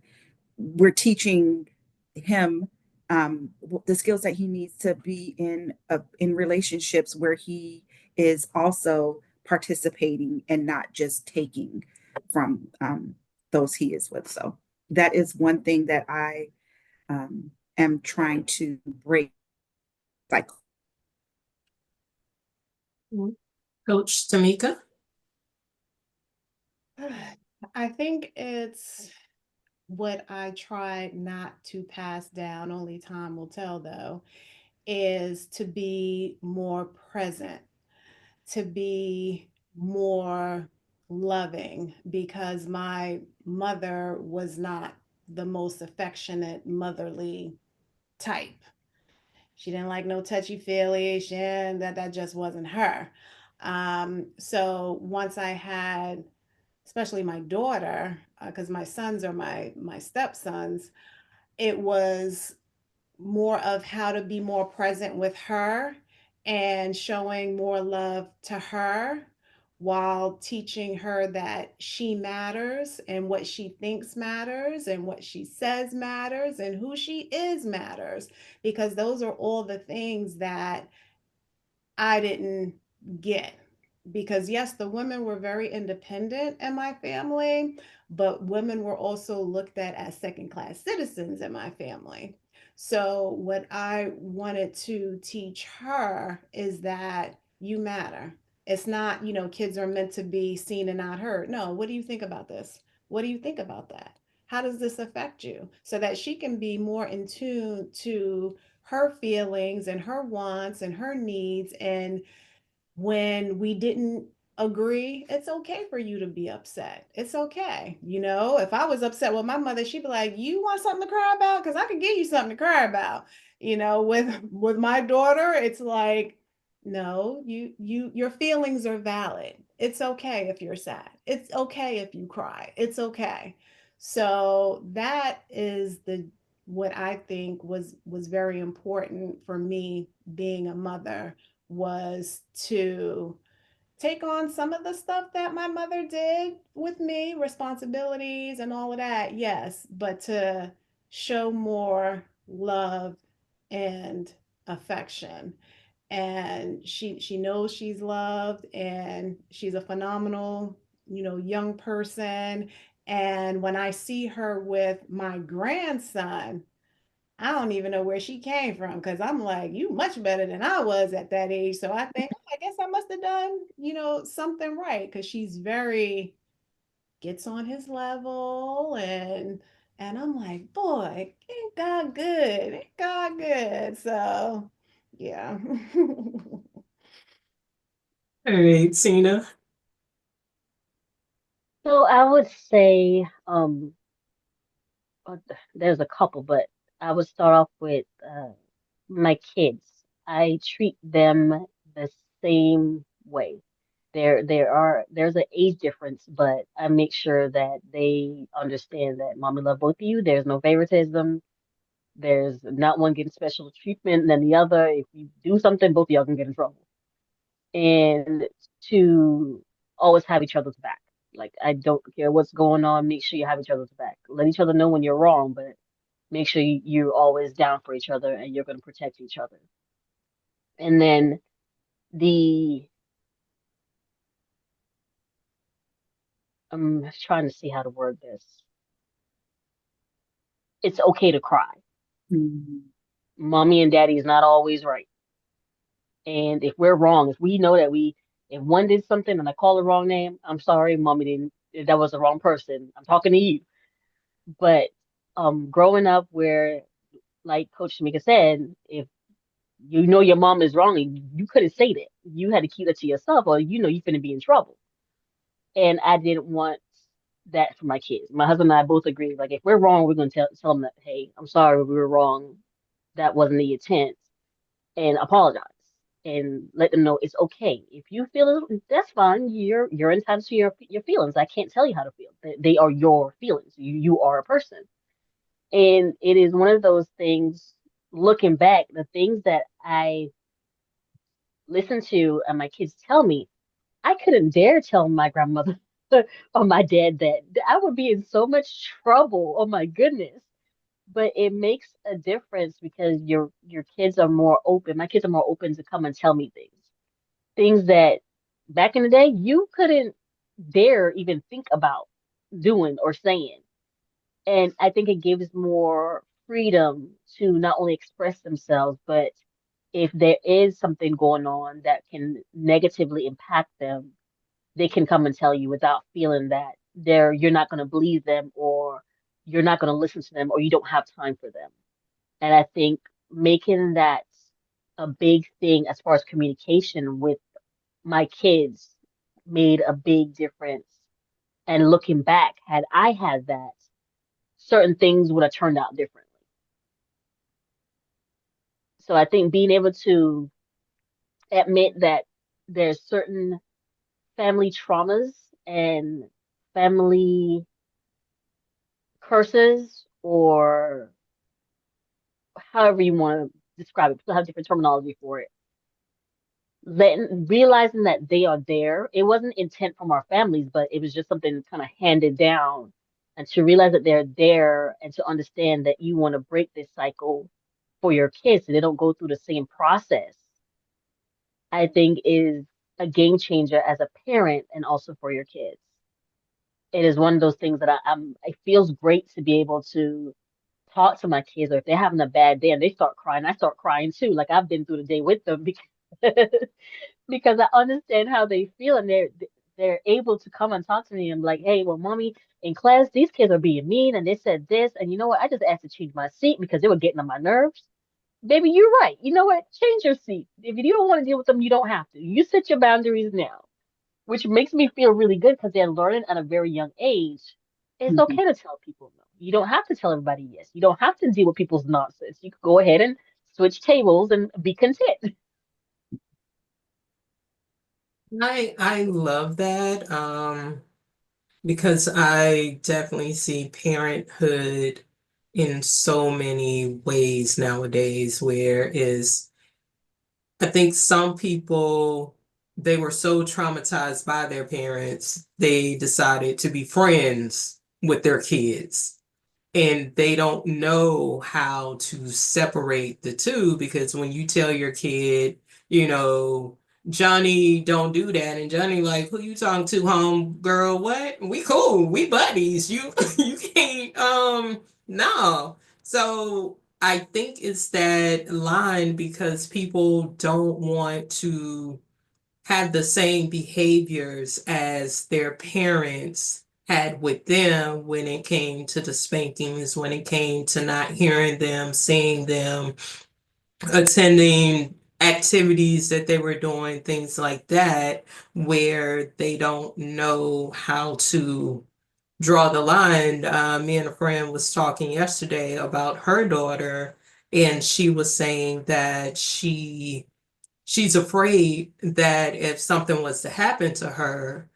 we're teaching him the skills that he needs to be in relationships where he is also participating and not just taking from those he is with. So that is one thing that I am trying to break cycle. Coach Tamika? I think it's what I try not to pass down, only time will tell though, is to be more present, to be more loving, because my mother was not the most affectionate, motherly type. She didn't like no touchy feely. That just wasn't her. So once I had, especially my daughter, because my sons are my stepsons, it was more of how to be more present with her and showing more love to her while teaching her that she matters and what she thinks matters and what she says matters and who she is matters, because those are all the things that I didn't get. Because yes, the women were very independent in my family, but women were also looked at as second class citizens in my family. So, what I wanted to teach her is that you matter. It's not, kids are meant to be seen and not heard. No, what do you think about this? What do you think about that? How does this affect you? So that she can be more in tune to her feelings and her wants and her needs. And when we didn't agree, it's okay for you to be upset. It's okay. If I was upset with my mother, she'd be like, "You want something to cry about? Because I could give you something to cry about." With my daughter, it's like, no, your feelings are valid. It's okay if you're sad. It's okay if you cry. It's okay. So that is the what I think was very important for me being a mother, was to take on some of the stuff that my mother did with me, responsibilities and all of that, yes, but to show more love and affection. And she knows she's loved, and she's a phenomenal, young person. And when I see her with my grandson, I don't even know where she came from, because I'm like, you much better than I was at that age. So I think, I guess I must have done, something right, because she's very, gets on his level, and I'm like, boy, ain't God good? Ain't God good? So yeah. All right, Tina. So I would say, uh, there's a couple, but I would start off with my kids. I treat them the same way. There's an age difference, but I make sure that they understand that mommy love both of you. There's no favoritism. There's not one getting special treatment than the other. If you do something, both of y'all can get in trouble. And to always have each other's back. Like, I don't care what's going on, make sure you have each other's back. Let each other know when you're wrong, but make sure you're always down for each other and you're going to protect each other. And then the I'm trying to see how to word this. It's okay to cry. Mhm. Mommy and daddy is not always right. And if we're wrong, if we know that if one did something and I call the wrong name, I'm sorry, mommy didn't, that was the wrong person. I'm talking to you. But growing up where, like Coach Tamika said, if You know your mom is wrong and you couldn't say that. You had to keep that to yourself or you're finna be in trouble. And I didn't want that for my kids. My husband and I both agreed, like if we're wrong, we're gonna tell them that, hey, I'm sorry, we were wrong. That wasn't the intent, and apologize and let them know it's okay. If you feel it, that's fine. You're entitled to your feelings. I can't tell you how to feel. They are your feelings. You are a person. And it is one of those things, looking back, the things that I listen to and my kids tell me, I couldn't dare tell my grandmother or my dad that. I would be in so much trouble. Oh my goodness. But it makes a difference because your kids are more open. My kids are more open to come and tell me things. Things that back in the day you couldn't dare even think about doing or saying. And I think it gives more freedom to not only express themselves, but if there is something going on that can negatively impact them, they can come and tell you without feeling that you're not going to believe them or you're not going to listen to them or you don't have time for them. And I think making that a big thing as far as communication with my kids made a big difference. And looking back, had I had that, certain things would have turned out differently. So I think being able to admit that there's certain family traumas and family curses, or however you want to describe it, people have different terminology for it. Realizing that they are there, it wasn't intent from our families, but it was just something kind of handed down. And to realize that they're there and to understand that you want to break this cycle for your kids so they don't go through the same process, I think is a game changer as a parent and also for your kids. It is one of those things that it feels great to be able to talk to my kids, or if they're having a bad day and they start crying, I start crying too. Like I've been through the day with them because because I understand how they feel, and they're able to come and talk to me and like, hey, well, mommy, in class these kids are being mean and they said this, and you know what? I just asked to change my seat because they were getting on my nerves. Baby, you're right. You know what? Change your seat. If you don't want to deal with them, you don't have to. You set your boundaries now, which makes me feel really good because they're learning at a very young age. It's Mhm. okay to tell people no. You don't have to tell everybody yes. You don't have to deal with people's nonsense. You can go ahead and switch tables and be content. I love that because I definitely see parenthood in so many ways nowadays, where is I think some people, they were so traumatized by their parents, they decided to be friends with their kids. And they don't know how to separate the two, because when you tell your kid, you know, Johnny, don't do that, and Johnny like, who you talking to, home girl? What? We cool, we buddies. You you can't no. So I think it's that line because people don't want to have the same behaviors as their parents had with them when it came to the spankings, when it came to not hearing them, seeing them, attending activities that they were doing, things like that, where they don't know how to draw the line. Me and a friend was talking yesterday about her daughter, and she was saying that she's afraid that if something was to happen to her,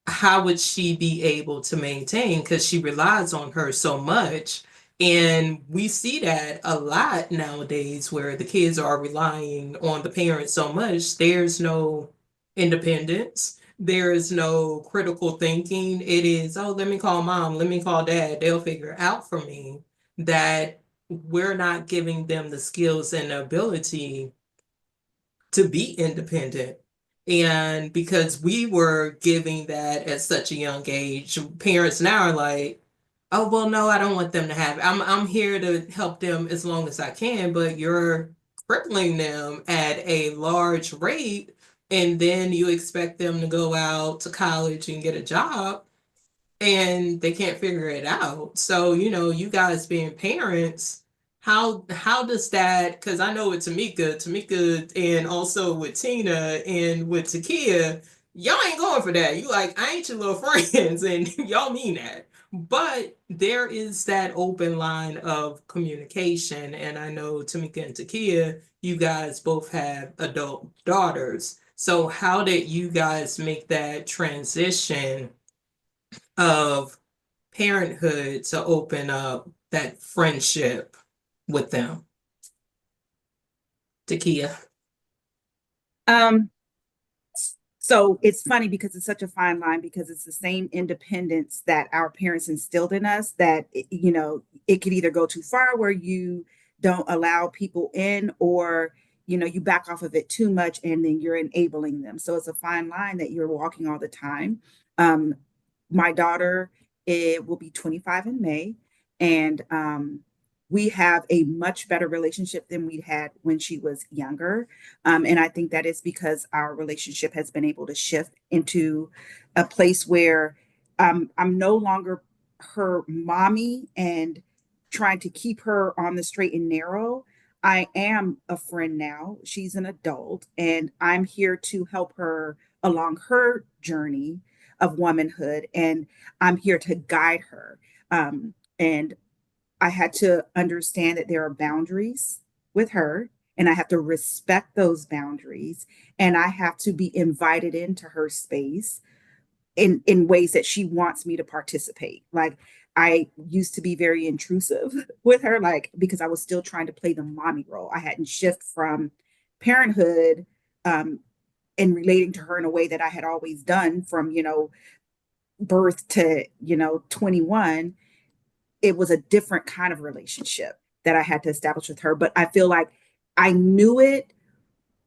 how would she be able to maintain? Because she relies on her so much. And we see that a lot nowadays where the kids are relying on the parents so much. There's no independence. There is no critical thinking. It is, oh, let me call mom, let me call dad. They'll figure it out for me. That we're not giving them the skills and the ability to be independent. And because we were giving that at such a young age, parents now are like, oh, well, no, I don't want them to have it. I'm here to help them as long as I can, but you're crippling them at a large rate, and then you expect them to go out to college and get a job, and they can't figure it out. So, you guys being parents, how does that, because I know with Tamika, and also with Tina and with Takia, y'all ain't going for that. You like, I ain't your little friends, and y'all mean that. But there is that open line of communication, and I know Tamika and Takia, you guys both have adult daughters. So how did you guys make that transition of parenthood to open up that friendship with them? Takia. Um, so it's funny because it's such a fine line because it's the same independence that our parents instilled in us that, you know, it could either go too far where you don't allow people in or, you know, you back off of it too much and then you're enabling them. So it's a fine line that you're walking all the time. Um, my daughter, it will be 25 in May, and we have a much better relationship than we had when she was younger. And I think that is because our relationship has been able to shift into a place where I'm no longer her mommy and trying to keep her on the straight and narrow. I am a friend now. She's an adult, and I'm here to help her along her journey of womanhood, and I'm here to guide her. And I had to understand that there are boundaries with her, and I have to respect those boundaries, and I have to be invited into her space in ways that she wants me to participate. Like I used to be very intrusive with her, like because I was still trying to play the mommy role. I hadn't shifted from parenthood um, and relating to her in a way that I had always done from, you know, birth to, you know, 21. It was a different kind of relationship that I had to establish with her. But I feel like I knew it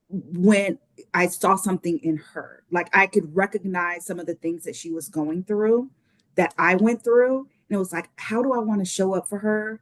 when I saw something in her. Like I could recognize some of the things that she was going through that I went through. And it was like, how do I want to show up for her?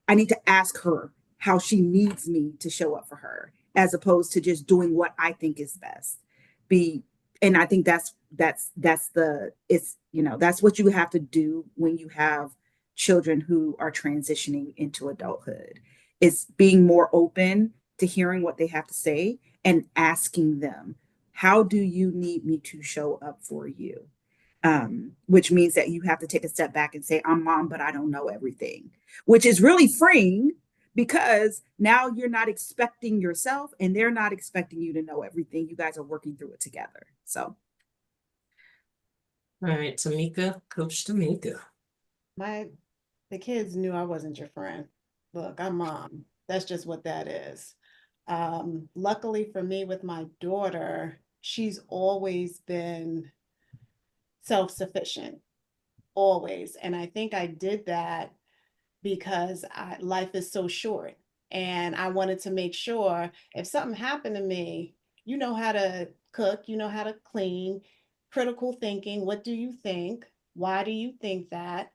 I need to ask her how she needs me to show up for her, as opposed to just doing what I think is best. Be and I think that's the it's you know that's what you have to do when you have children who are transitioning into adulthood. It's being more open to hearing what they have to say and asking them, how do you need me to show up for you? Which means that you have to take a step back and say, I'm mom, but I don't know everything, which is really freeing because now you're not expecting yourself and they're not expecting you to know everything. You guys are working through it together. So, All right, Tamika, Coach Tamika. My the kids knew I wasn't your friend. Look, I'm mom. That's just what that is. Luckily for me with my daughter, she's always been self-sufficient, always. And I think I did that because life is so short. And I wanted to make sure if something happened to me, you know how to cook, you know how to clean, critical thinking. What do you think? Why do you think that?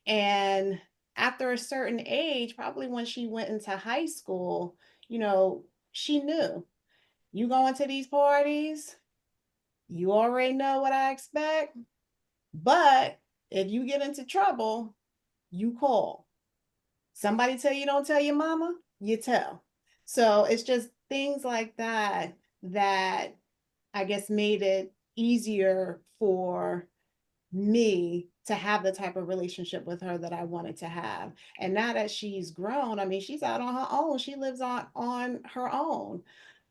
And after a certain age, probably when she went into high school, you know, she knew you going to these parties, you already know what I expect. But if you get into trouble, you call. Somebody tell you don't tell your mama, you tell. So it's just things like that that I guess made it easier for me to have the type of relationship with her that I wanted to have. And now that she's grown, I mean, she's out on her own. She lives on her own.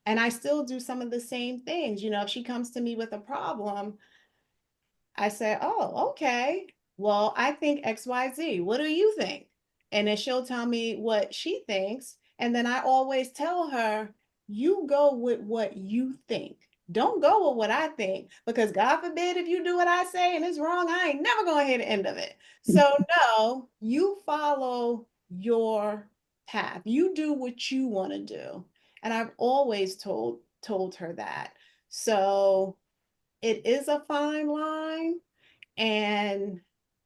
And I still do some of the same things. You know, if she comes to me with a problem, I say, oh, okay. Well, I think XYZ. What do you think? And then she'll tell me what she thinks. And then I always tell her, you go with what you think. Don't go with what I think, because God forbid if you do what I say and it's wrong, I ain't never going to hear the end of it. So, no, you follow your path. You do what you want to do. And I've always told her that. So, it is a fine line, and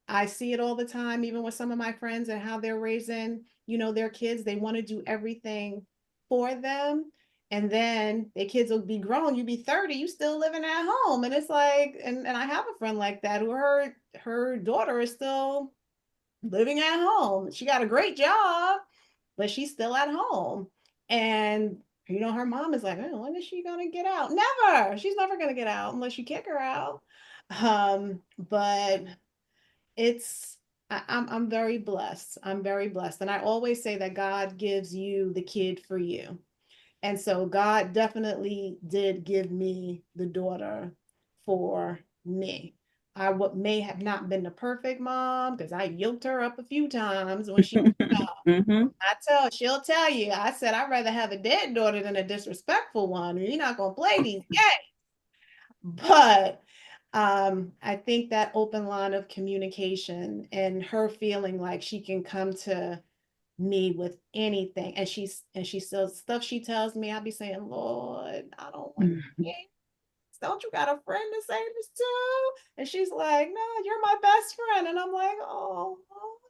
I see it all the time, even with some of my friends and how they're raising, you know, their kids. They want to do everything for them. And then their kids will be grown. You be 30, you still living at home. And it's like, and I have a friend like that who her daughter is still living at home. She got a great job, but she's still at home. And her mom is like, oh, when is she gonna get out? Never. She's never gonna get out unless you kick her out. But it's I'm very blessed. I'm very blessed. And I always say that God gives you the kid for you. And so God definitely did give me the daughter for me. I may have not been the perfect mom because I yoked her up a few times when she Mm-hmm. she'll tell you. I said I'd rather have a dead daughter than a disrespectful one. You're not gonna play these games. But I think that open line of communication and her feeling like she can come to me with anything, and she says stuff she tells me, I'll be saying, Lord, I don't want to. Don't you got a friend to say this to? And she's like, no, you're my best friend. And I'm like, oh,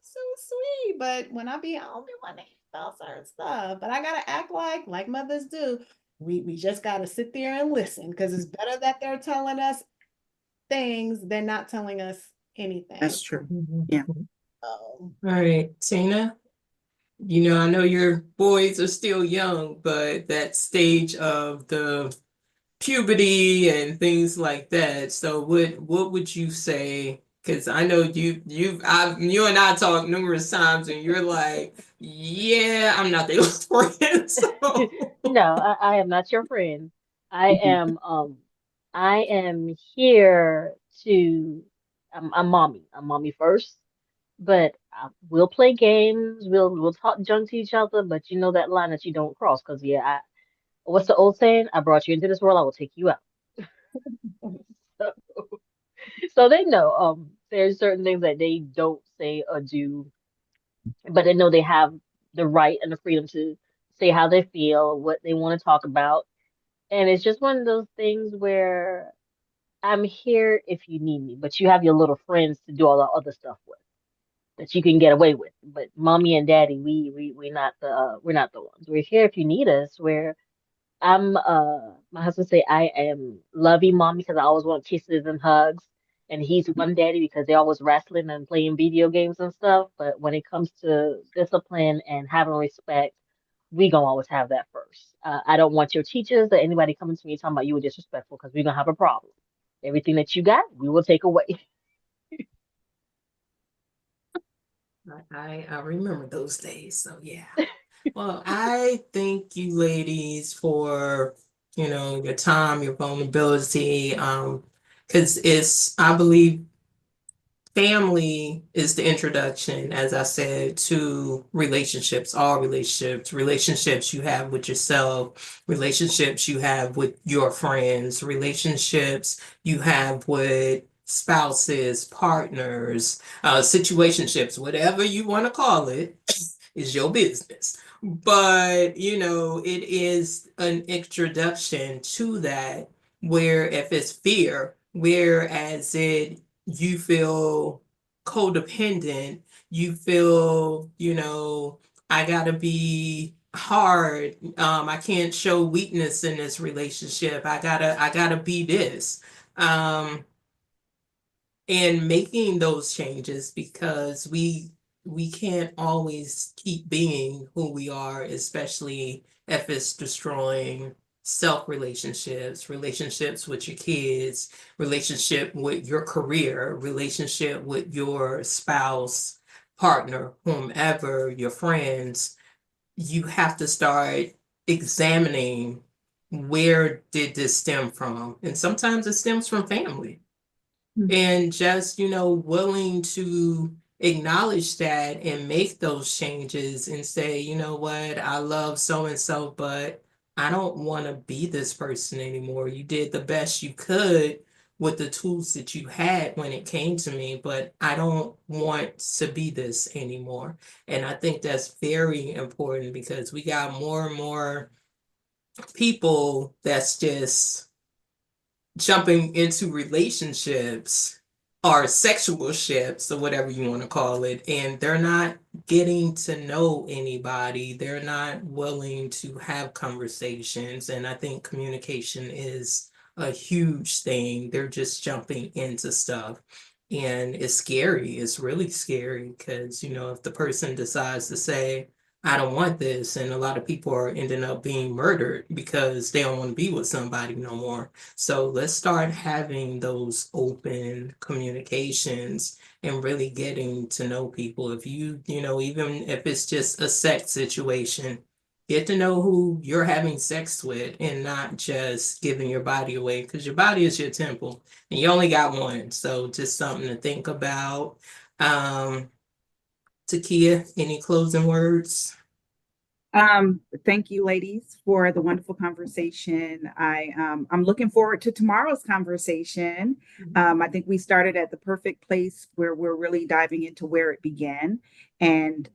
so sweet. But when I don't be wanting to about certain stuff. But I gotta act like mothers do. We just gotta sit there and listen because it's better that they're telling us things than not telling us anything. That's true. Mhm. Yeah. All right, Tina. I know your boys are still young, but that stage of the puberty and things like that. So what would you say? Because I know you and I talked numerous times, and you're like, yeah, I'm not their friend. So No, I am not your friend. I Mhm. am I am here to I'm mommy. I'm mommy first, but we'll play games. We'll talk junk to each other, but you know that line that you don't cross. Because yeah, what's the old saying? I brought you into this world. I will take you out. So, so they know there's certain things that they don't say or do, but they know they have the right and the freedom to say how they feel, what they want to talk about. And it's just one of those things where I'm here if you need me, but you have your little friends to do all the other stuff with that you can get away with. But mommy and daddy, we're not the ones. We're here if you need us. Where I'm my husband say I am lovey mommy because I always want kisses and hugs. And he's one daddy because they always wrestling and playing video games and stuff. But when it comes to discipline and having respect, we gonna always have that first. I don't want your teachers or anybody coming to me talking about you were disrespectful because we're gonna have a problem. Everything that you got, we will take away. I remember those days. So yeah. Well, I thank you ladies for, your time, your vulnerability. Because I believe family is the introduction, as I said, to relationships, all relationships, relationships you have with yourself, relationships you have with your friends, relationships you have with spouses, partners, situationships, whatever you want to call it, is your business. But, it is an introduction to that where if it's fear, whereas you feel codependent, you feel, I gotta be hard. I can't show weakness in this relationship. I gotta be this. Um, and making those changes because we can't always keep being who we are, especially if it's destroying self relationships with your kids, relationship with your career, relationship with your spouse, partner, whomever, your friends. You have to start examining where did this stem from, and sometimes it stems from family and just willing to acknowledge that and make those changes and say, you know what, I love so and so, but I don't want to be this person anymore. You did the best you could with the tools that you had when it came to me, but I don't want to be this anymore. And I think that's very important because we got more and more people that's just jumping into relationships or sexual ships or whatever you want to call it, and they're not getting to know anybody. They're not willing to have conversations. And I think communication is a huge thing. They're just jumping into stuff. And it's scary. It's really scary because, if the person decides to say, I don't want this. And a lot of people are ending up being murdered because they don't want to be with somebody no more. So let's start having those open communications and really getting to know people. If even if it's just a sex situation, get to know who you're having sex with and not just giving your body away, because your body is your temple and you only got one. So just something to think about. Um, Takia, any closing words? Thank you, ladies, for the wonderful conversation. I'm looking forward to tomorrow's conversation. I think we started at the perfect place where we're really diving into where it began, and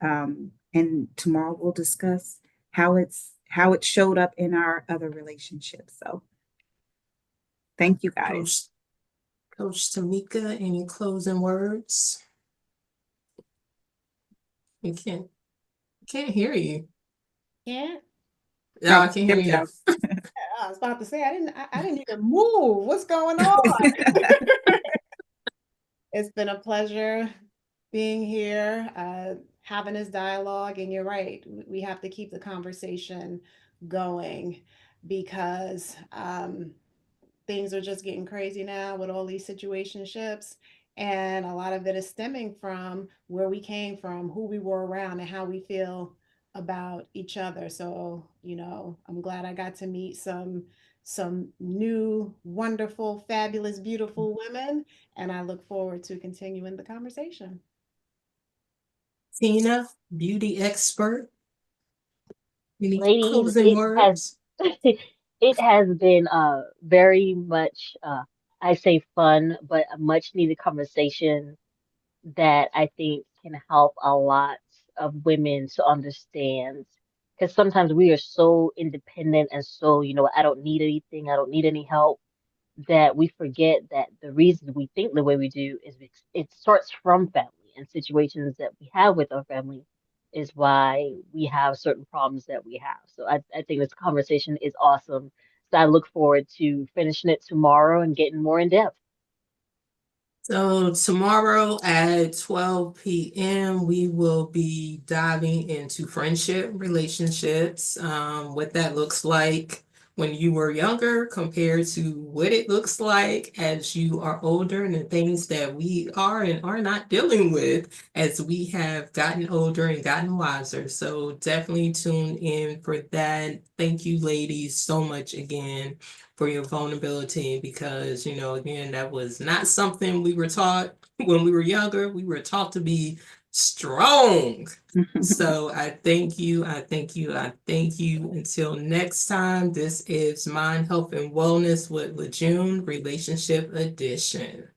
tomorrow we'll discuss how it showed up in our other relationships. So, thank you, guys. Coach Tamika, any closing words? You can't hear you. Yeah. No, Oh, I can there hear we you go. now. I was about to say I didn't even move. What's going on? It's been a pleasure being here, having this dialogue, and you're right. We have to keep the conversation going because things are just getting crazy now with all these situationships. And a lot of it is stemming from where we came from, who we were around, and how we feel about each other. So, I'm glad I got to meet some new, wonderful, fabulous, beautiful women, and I look forward to continuing the conversation. Tina, beauty expert, any Ladies, closing words? it has been very much I say fun, but a much needed conversation that I think can help a lot of women to understand. Because sometimes we are so independent and so, I don't need anything, I don't need any help, that we forget that the reason we think the way we do is it starts from family and situations that we have with our family is why we have certain problems that we have. So I think this conversation is awesome. So I look forward to finishing it tomorrow and getting more in depth. So tomorrow at 12 p.m., we will be diving into friendship, relationships, what that looks like when you were younger compared to what it looks like as you are older, and the things that we are and are not dealing with as we have gotten older and gotten wiser. So definitely tune in for that. Thank you, ladies, so much again for your vulnerability, because again, that was not something we were taught when we were younger. We were taught to be strong. So I thank you, I thank you, I thank you. Until next time, this is Mind, Health, and Wellness with LaJune Relationship Edition.